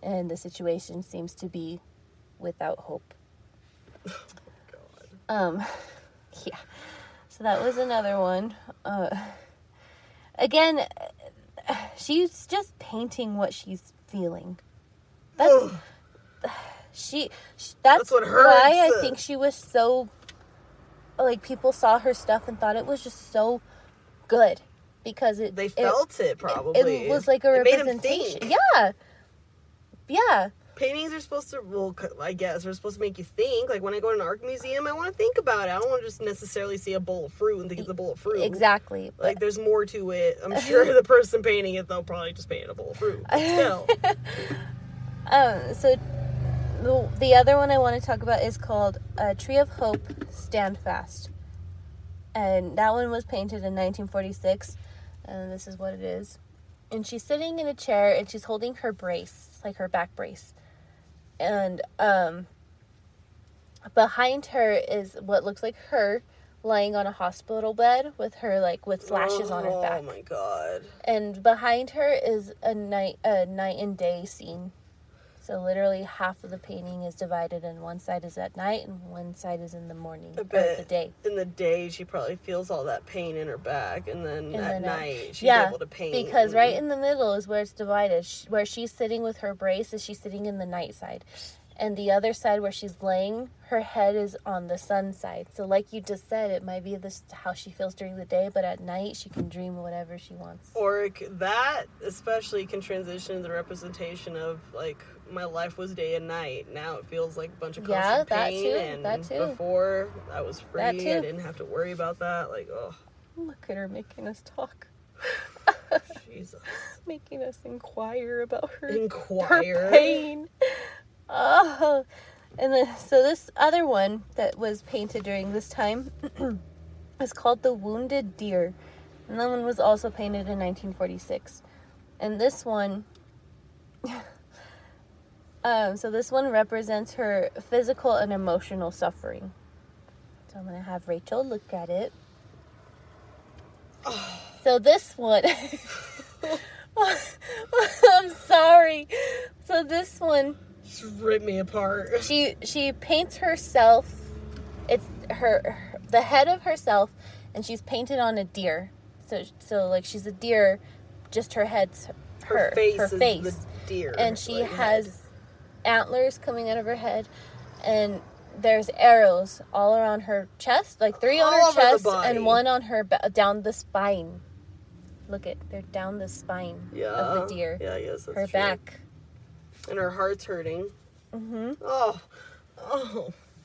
And the situation seems to be without hope. Oh, God. Yeah. So that was another one. Again, she's just painting what she's feeling. That's what hurts. Why I think she was so, like, people saw her stuff and thought it was just so good, because they felt it probably. It was like a representation. Yeah. Yeah. Paintings are supposed to, well, I guess, they're supposed to make you think. Like, when I go to an art museum, I want to think about it. I don't want to just necessarily see a bowl of fruit and think it's a bowl of fruit. Exactly. Like, there's more to it. I'm sure the person painting it, they'll probably just paint a bowl of fruit. But still. So, the other one I want to talk about is called Tree of Hope, Stand Fast. And that one was painted in 1946. And this is what it is. And she's sitting in a chair, and she's holding her brace, like her back brace. And behind her is what looks like her lying on a hospital bed with her, like, with slashes on her back. Oh my god. And behind her is a night and day scene. So literally half of the painting is divided, and one side is at night and one side is in the morning, or the day. In the day, she probably feels all that pain in her back, and then at night, she's able to paint. Because right in the middle is where it's divided. Where she's sitting with her brace is she's sitting in the night side. And the other side where she's laying, her head is on the sun side. So like you just said, it might be this how she feels during the day, but at night she can dream whatever she wants. Or that especially can transition to the representation of, like, my life was day and night. Now it feels like a bunch of constant pain. That too. Before, I was free. I didn't have to worry about that. Like, oh. Look at her making us talk. Jesus. Making us inquire about her pain. Oh, and then, so this other one that was painted during this time is called The Wounded Deer. And that one was also painted in 1946. And this one, so this one represents her physical and emotional suffering. So I'm going to have Rachel look at it. Oh. So this one, I'm sorry. So this one, rip me apart. She paints herself. It's the head of herself, and she's painted on a deer. So like she's a deer, just her head's her face. Is the deer, and she has antlers coming out of her head, and there's arrows all around her chest, like 3 on her chest and 1 on her down the spine. Look they're down the spine of the deer. Yeah, yes, that's her true. back. And her heart's hurting. Mm-hmm. Oh.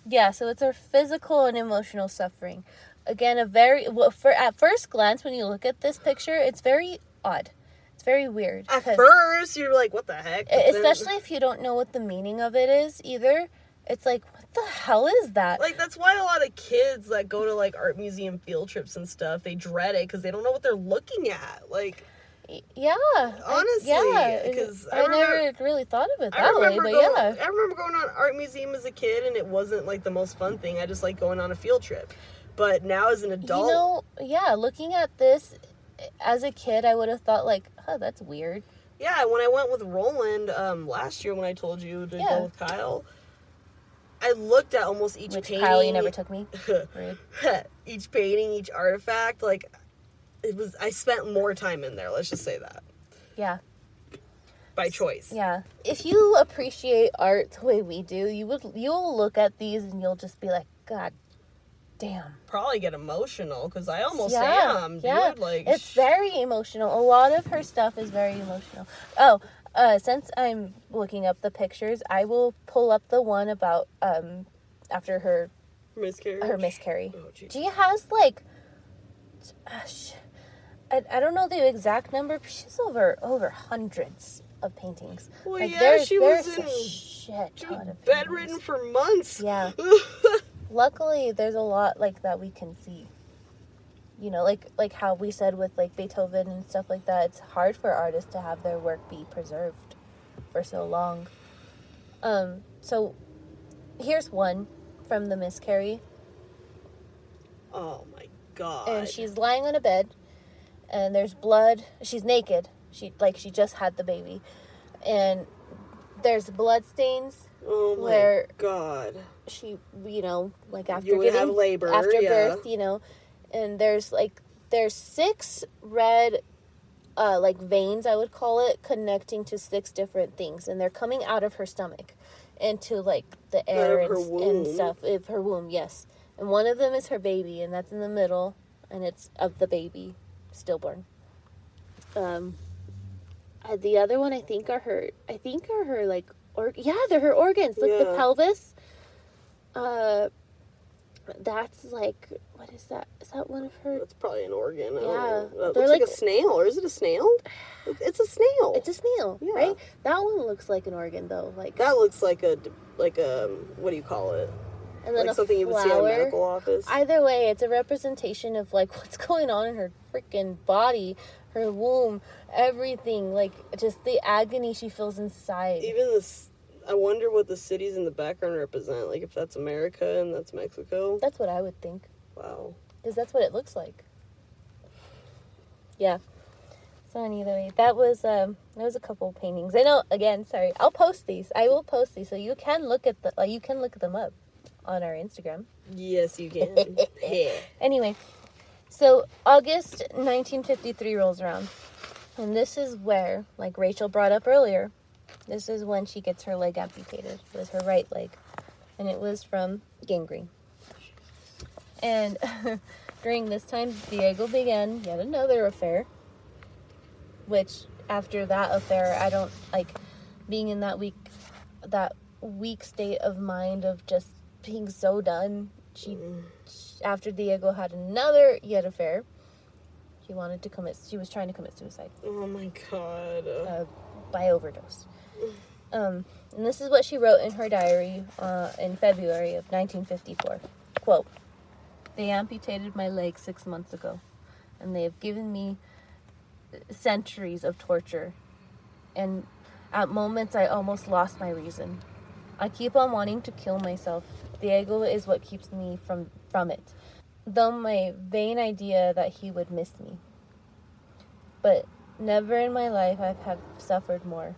Yeah, so it's her physical and emotional suffering. Again, at first glance, when you look at this picture, it's very odd. It's very weird. At first, you're like, what the heck? Especially if you don't know what the meaning of it is either. It's like, what the hell is that? Like, that's why a lot of kids that go to, like, art museum field trips and stuff, they dread it because they don't know what they're looking at. Like... Yeah. Honestly. Because I never really thought of it that way, but yeah. I remember going on art museum as a kid, and it wasn't, like, the most fun thing. I just like going on a field trip. But now as an adult... looking at this, as a kid, I would have thought, like, oh, that's weird. Yeah, when I went with Roland last year when I told you to go with Kyle, I looked at almost each painting. Kyle, you never took me? Each painting, each artifact, like... I spent more time in there, let's just say that. Yeah. By choice. Yeah. If you appreciate art the way we do, you'll look at these and you'll just be like, God damn. Probably get emotional, because I almost am, dude. Like, it's very emotional. A lot of her stuff is very emotional. Oh, since I'm looking up the pictures, I will pull up the one about, after her miscarry. Oh, she has, like, I don't know the exact number, but she's over hundreds of paintings. Well, like, she was bedridden for months. Yeah. Luckily, there's a lot, like, that we can see. You know, like how we said with, like, Beethoven and stuff like that, it's hard for artists to have their work be preserved for so long. So, here's one from the miscarry. Oh, my God. And she's lying on a bed. And there's blood. She's naked. She just had the baby. And there's blood stains. Oh my God. She, like after labor, birth, and there's 6 red, like veins, I would call it, connecting to 6 different things. And they're coming out of her stomach into, like, the air and stuff. Of her womb, yes. And one of them is her baby, and that's in the middle. And it's of the baby. Stillborn. The other one I think are her like they're her organs. Like the pelvis. That's like, what is that? Is that one of her? That's probably an organ. Yeah. It looks like a snail, or is it a snail? It's a snail. It's a snail, right? That one looks like an organ though. Like that looks like a what do you call it? And then like something you would see in a medical office. Either way, it's a representation of, like, what's going on in her freaking body, her womb, everything. Like, just the agony she feels inside. Even this, I wonder what the cities in the background represent. Like, if that's America and that's Mexico. That's what I would think. Wow. Because that's what it looks like. Yeah. So anyway, that was a couple paintings. I know, again, sorry. I'll post these. I will post these so you can look at you can look them up on our Instagram. Yes, you can. Anyway, so August 1953 rolls around. And this is where, like Rachel brought up earlier, this is when she gets her leg amputated. It was her right leg. And it was from gangrene. And during this time, Diego began yet another affair. Which, after that affair, I don't, like, being in that weak state of mind of just being so done. After Diego had another yet affair, she was trying to commit suicide. Oh my God. By overdose. And this is what she wrote in her diary in February of 1954. Quote, "They amputated my leg 6 months ago, and they have given me centuries of torture, and at moments I almost lost my reason. I keep on wanting to kill myself. Diego is what keeps me from it, though my vain idea that he would miss me. But never in my life I have suffered more.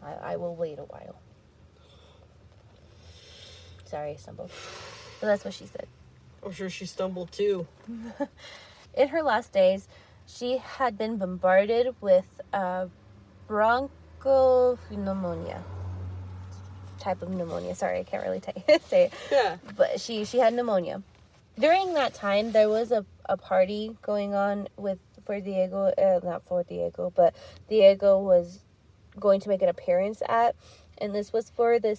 I will wait a while." Sorry, I stumbled. But that's what she said. I'm sure she stumbled too. In her last days, she had been bombarded with bronchopneumonia. Type of pneumonia. Sorry, I can't really say it. Yeah. But she had pneumonia. During that time, there was a party going on for Diego. Not for Diego, but Diego was going to make an appearance at. And this was for the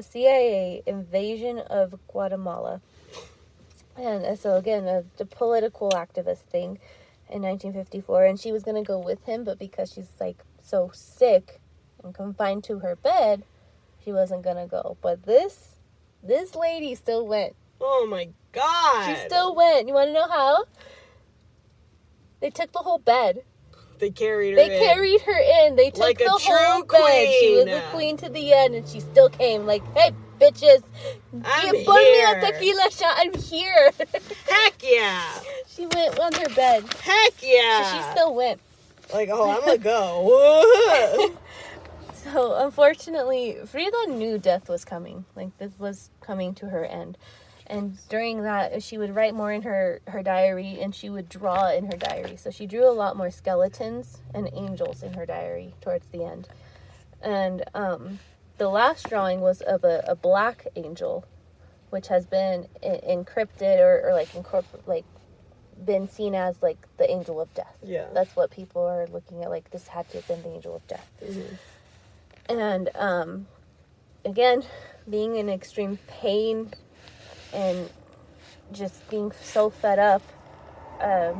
CIA invasion of Guatemala. And so, again, the political activist thing in 1954. And she was going to go with him, but because she's, like, so sick and confined to her bed, she wasn't going to go. But this lady still went. Oh, my God. She still went. You want to know how? They took the whole bed. They carried her in. They took like the whole bed. She was the queen to the end, and she still came. Like, hey, bitches, I'm give me here. a tequila shot. I'm here. Heck yeah. She went on her bed. Heck yeah. So she still went. Like, oh, I'm gonna go. So, unfortunately, Frida knew death was coming. Like, this was coming to her end. And during that, she would write more in her diary, and she would draw in her diary. So she drew a lot more skeletons and angels in her diary towards the end. And the last drawing was of a black angel, which has been encrypted or been seen as, like, the angel of death. Yeah. That's what people are looking at. Like, this had to have been the angel of death. Mm-hmm. And, again, being in extreme pain and just being so fed up, a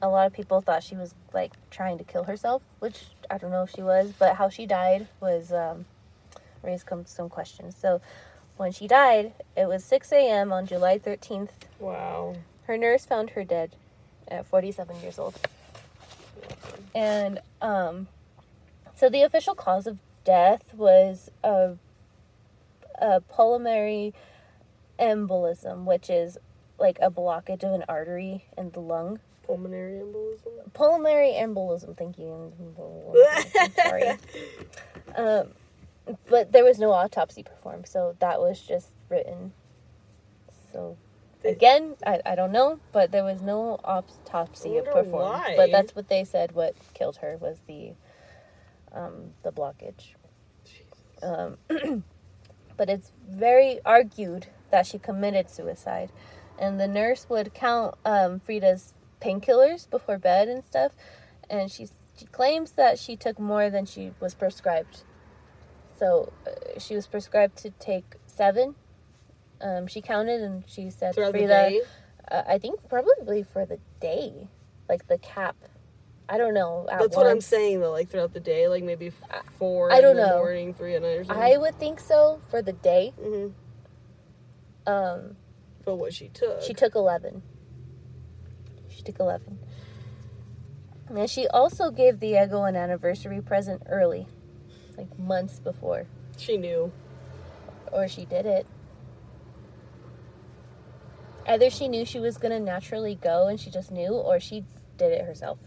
lot of people thought she was, like, trying to kill herself, which I don't know if she was, but how she died was raised some questions. So when she died, it was 6 a.m. on July 13th. Wow. Her nurse found her dead at 47 years old. And so the official cause of death was a pulmonary embolism, which is like a blockage of an artery in the lung. Pulmonary embolism? Pulmonary embolism, thank you. I'm sorry. But there was no autopsy performed, so that was just written. So, again, I don't know, but there was no autopsy performed. Why? But that's what they said what killed her was the blockage. But it's very argued that she committed suicide. And the nurse would count Frida's painkillers before bed and stuff. And she claims that she took more than she was prescribed. So she was prescribed to take 7. She counted and she said, throughout Frida, the day? I think probably for the day. Like the cap. I don't know. That's what I'm saying, though. Like, throughout the day, like, maybe 4 I don't in the know. morning, 3 at night or something. I would think so for the day. Mm-hmm. But what she took? She took 11. And she also gave Diego an anniversary present early. Like, months before. She knew. Or she did it. Either she knew she was going to naturally go and she just knew, or she did it herself.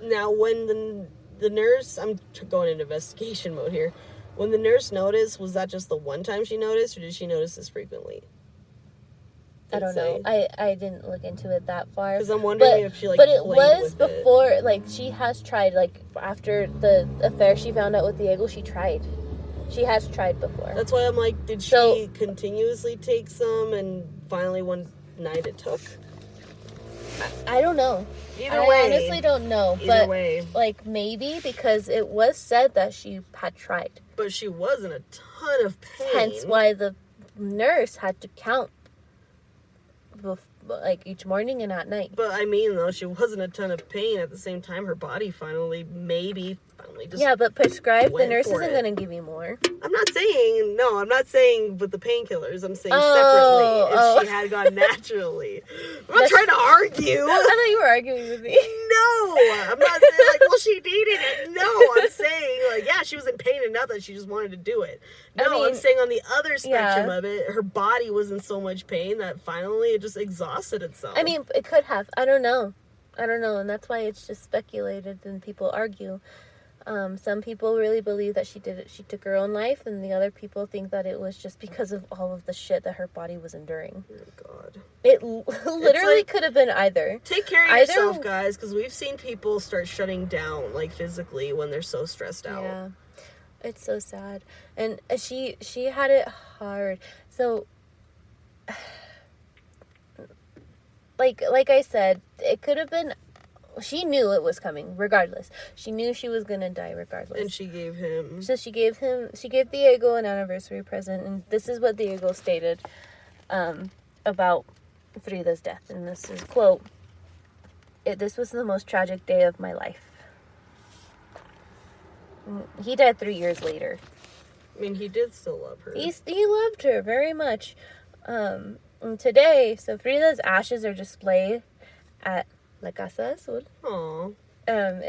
Now, when the nurse, I'm going into investigation mode here. When the nurse noticed, was that just the one time she noticed, or did she notice this frequently? I don't know. I didn't look into it that far. Because I'm wondering if she, like, but it played was with before, it. like, she has tried, like, after the affair she found out with Diego, she tried. She has tried before. That's why I'm like, did she continuously take some, and finally one night it took? I don't know. Either way. I honestly don't know. Either way. Like, maybe, because it was said that she had tried. But she was in a ton of pain. Hence why the nurse had to count, like, each morning and at night. But, I mean, though, she was in a ton of pain. At the same time, her body finally just... Yeah, but prescribed, the nurse isn't going to give you more. I'm not saying with the painkillers. I'm saying separately, if she had gone naturally. I'm not trying to argue. I thought you were arguing with me. No, I'm not saying, like, well, she needed it. No, I'm saying, like, yeah, she was in pain enough that she just wanted to do it. No, I'm saying on the other spectrum of it, her body was in so much pain that finally it just exhausted itself. I mean, it could have. I don't know. And that's why it's just speculated and people argue. Some people really believe that she did it. She took her own life, and the other people think that it was just because of all of the shit that her body was enduring. Oh, God. It literally could have been either. Take care of yourself, guys, because we've seen people start shutting down, like, physically when they're so stressed out. Yeah. It's so sad. And she had it hard. So, like I said, it could have been... She knew it was coming, regardless. She knew she was gonna die, regardless. And she gave him... So she gave Diego an anniversary present, and this is what Diego stated about Frida's death. And this is, quote, "This was the most tragic day of my life." He died 3 years later. I mean, he did still love her. He loved her very much. And today, so Frida's ashes are displayed at La Casa Azul. Aww.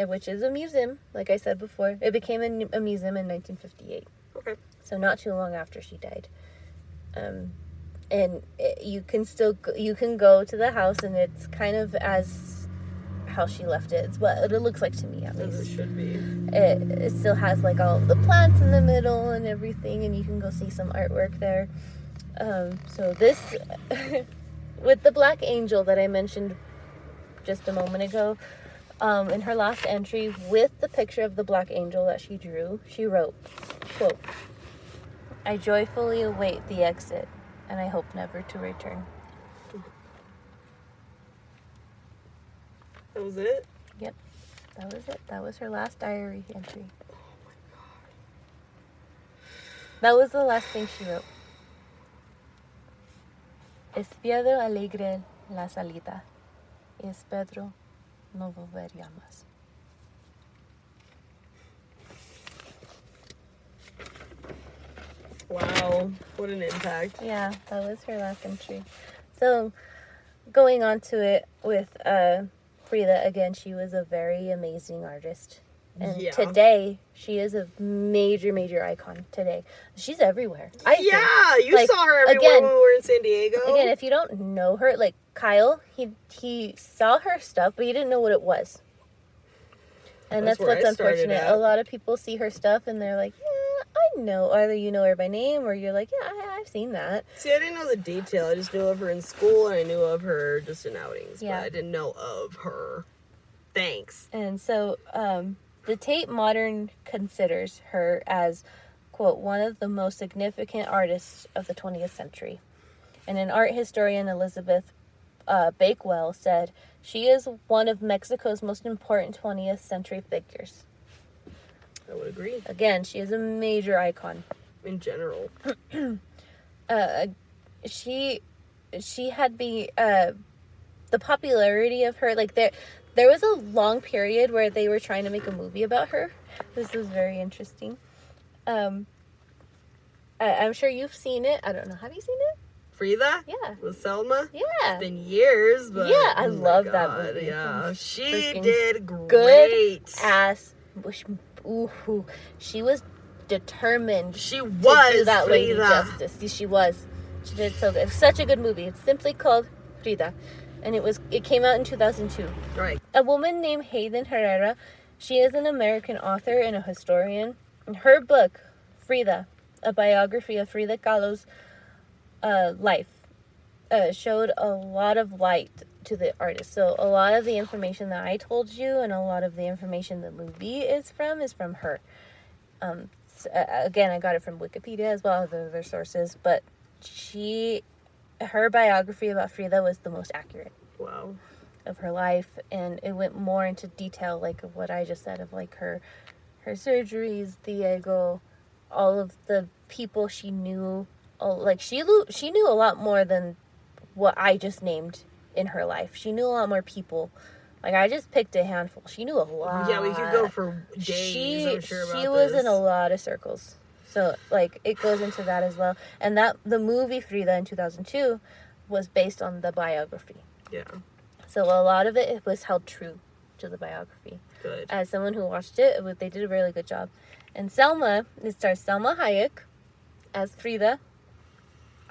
Which is a museum, like I said before. It became a museum in 1958. Okay. So not too long after she died. You can go to the house, and it's kind of as how she left it. It's what it looks like to me, at least. As it should be. It still has, like, all the plants in the middle and everything, and you can go see some artwork there. So this, with the Black Angel that I mentioned just a moment ago, in her last entry, with the picture of the Black Angel that she drew, she wrote, quote, "I joyfully await the exit, and I hope never to return." That was it? Yep, that was it. That was her last diary entry. Oh my God. That was the last thing she wrote. "Espero alegre la salida. Y espero no volvería más." Wow, what an impact. Yeah, that was her last entry. So, going on to it with Frida, again, she was a very amazing artist. And today, she is a major, major icon today. She's everywhere. You saw her everywhere when we were in San Diego. Again, if you don't know her, like Kyle, he saw her stuff, but he didn't know what it was. And that's what's unfortunate. A lot of people see her stuff, and they're like, yeah, I know. Either you know her by name, or you're like, yeah, I've seen that. See, I didn't know the detail. I just knew of her in school, and I knew of her just in outings. Yeah. But I didn't know of her. Thanks. And so, the Tate Modern considers her as, quote, one of the most significant artists of the 20th century. And an art historian, Elizabeth Bakewell, said, "She is one of Mexico's most important 20th century figures." I would agree. Again, she is a major icon. In general. She had the popularity of her, like, there was a long period where they were trying to make a movie about her. This was very interesting. I'm sure you've seen it. I don't know. Have you seen it? Frida? Yeah. With Selma? Yeah. It's been years, but... Yeah, I love that movie. Yeah, she did great. Good ass. Ooh, she was determined to do that lady justice. She was. She did so good. It's such a good movie. It's simply called Frida. And it came out in 2002. Right. A woman named Hayden Herrera, she is an American author and a historian. And her book, Frida, a biography of Frida Kahlo's life, showed a lot of light to the artist. So a lot of the information that I told you and a lot of the information the movie is from her. Again, I got it from Wikipedia as well as other sources, but her biography about Frida was the most accurate. Wow. Of her life, and it went more into detail, like of what I just said, of like her surgeries, Diego, all of the people she knew. Like she knew a lot more than what I just named in her life. She knew a lot more people. Like, I just picked a handful. She knew a lot. Yeah, we could go for days, I'm sure, about She was in a lot of circles. So, like, it goes into that as well. And the movie Frida in 2002 was based on the biography. Yeah. So, a lot of it was held true to the biography. Good. As someone who watched it, they did a really good job. And it stars Salma Hayek as Frida.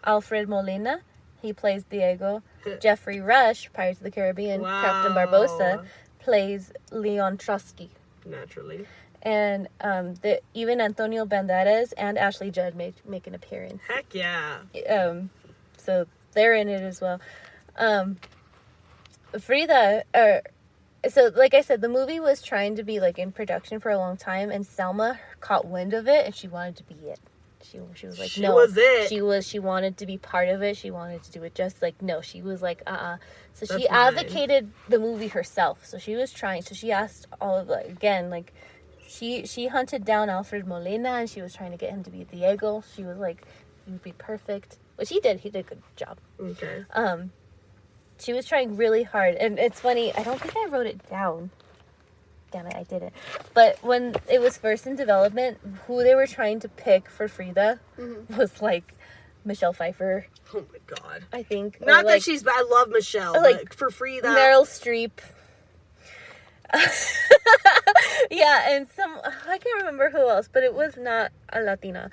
Alfred Molina, he plays Diego. Jeffrey Rush, Pirates of the Caribbean, wow. Captain Barbosa, plays Leon Trotsky. Naturally. And even Antonio Banderas and Ashley Judd make an appearance. Heck yeah. So they're in it as well. Frida, so like I said, the movie was trying to be like in production for a long time, and Selma caught wind of it, and she wanted to be it. She was like, she no. Was it. She wanted to be part of it. She wanted to do it just like, no. She was like, So That's she advocated the movie herself. So she was trying. So she asked all of she hunted down Alfred Molina, and she was trying to get him to be Diego. She was like, you'd be perfect. Which he did. He did a good job. Okay. She was trying really hard. And it's funny, I don't think I wrote it down. Damn it, I didn't. But when it was first in development, who they were trying to pick for Frida was like Michelle Pfeiffer. Oh my god. I think. Not that she's bad. I love Michelle. Like, for Frida. Meryl Streep. Yeah, and I can't remember who else, but it was not a Latina.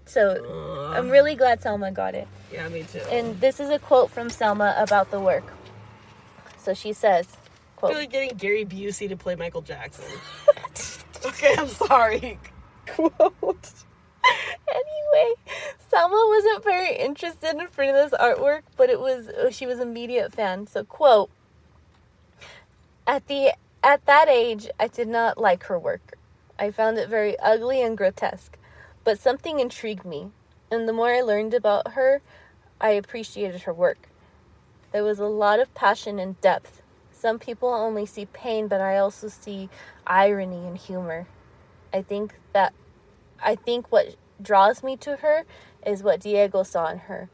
So I'm really glad Selma got it. Yeah, me too. And this is a quote from Selma about the work. So she says, quote, I feel like getting Gary Busey to play Michael Jackson. Okay, I'm sorry. Quote. Anyway, Selma wasn't very interested in Frida's artwork, but she was an immediate fan. So, quote, At that age, I did not like her work. I found it very ugly and grotesque, but something intrigued me, and the more I learned about her, I appreciated her work. There was a lot of passion and depth. Some people only see pain, but I also see irony and humor. I think what draws me to her is what Diego saw in her.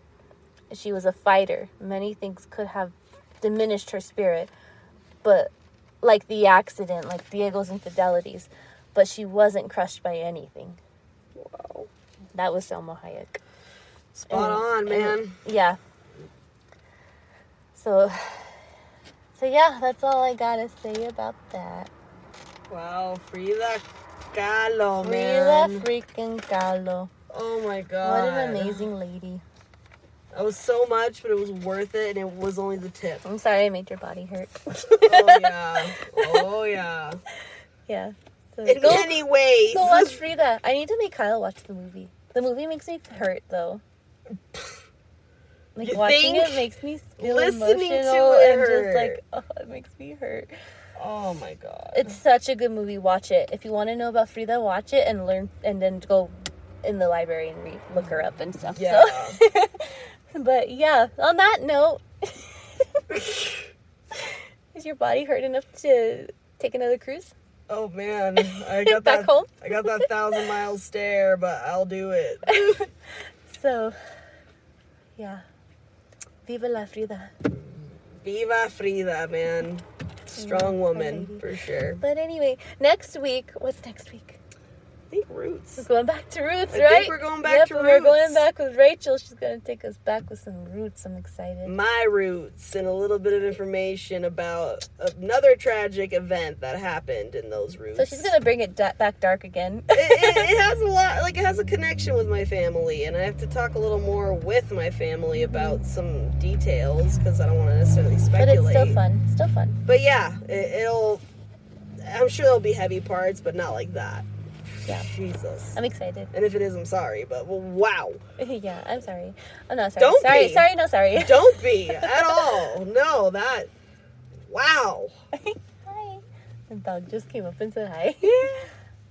She was a fighter. Many things could have diminished her spirit, but like the accident, like Diego's infidelities, but she wasn't crushed by anything. Wow. That was Salma Hayek. Spot on, man. Yeah. So yeah, that's all I gotta say about that. Wow, Frida Kahlo, man. Frida freaking Kahlo. Oh my god. What an amazing lady. That was so much, but it was worth it, and it was only the tip. I'm sorry I made your body hurt. Oh yeah. Oh yeah. Yeah. So In many ways. Go watch Frida. I need to make Kyle watch the movie. The movie makes me hurt, though. Like, watching it makes me feel listening emotional to it and hurt. just like, oh, it makes me hurt. Oh my god. It's such a good movie. Watch it. If you want to know about Frida, watch it and learn, and then go in the library and look her up and stuff. Yeah. So. But yeah, on that note, is your body hurt enough to take another cruise? Oh man, I got Back that. home? I got that 1,000-mile stare, but I'll do it. So, yeah, viva la Frida. Viva Frida, man. Strong woman, for sure. But anyway, next week, what's next week? I think Roots. We're going back to roots, I right? think we're going back to roots. We're going back with Rachel. She's going to take us back with some roots. I'm excited. My roots and a little bit of information about another tragic event that happened in those roots. So she's going to bring it back dark again. It has a lot, like it has a connection with my family, and I have to talk a little more with my family about some details because I don't want to necessarily speculate. But it's still fun. Still fun. But yeah, I'm sure there'll be heavy parts, but not like that. Yeah. Jesus. I'm excited. And if it is, I'm sorry, but wow. Yeah, I'm sorry. Oh, no, sorry. Don't sorry, be. sorry, no, sorry. Don't be at all. No, wow. Hi. The dog just came up and said hi.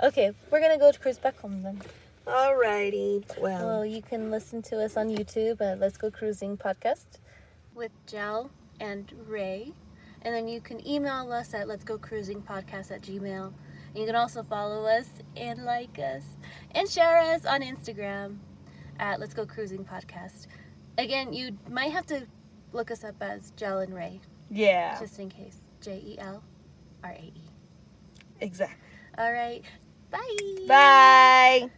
Okay, we're going to go to cruise back home then. Alrighty. Well, you can listen to us on YouTube at Let's Go Cruising Podcast with Jel and Ray. And then you can email us at letsgocruisingpodcast@gmail.com. You can also follow us and like us and share us on Instagram at Let's Go Cruising Podcast. Again, you might have to look us up as Jel and Ray. Yeah. Just in case. JELRAE. Exactly. All right. Bye. Bye.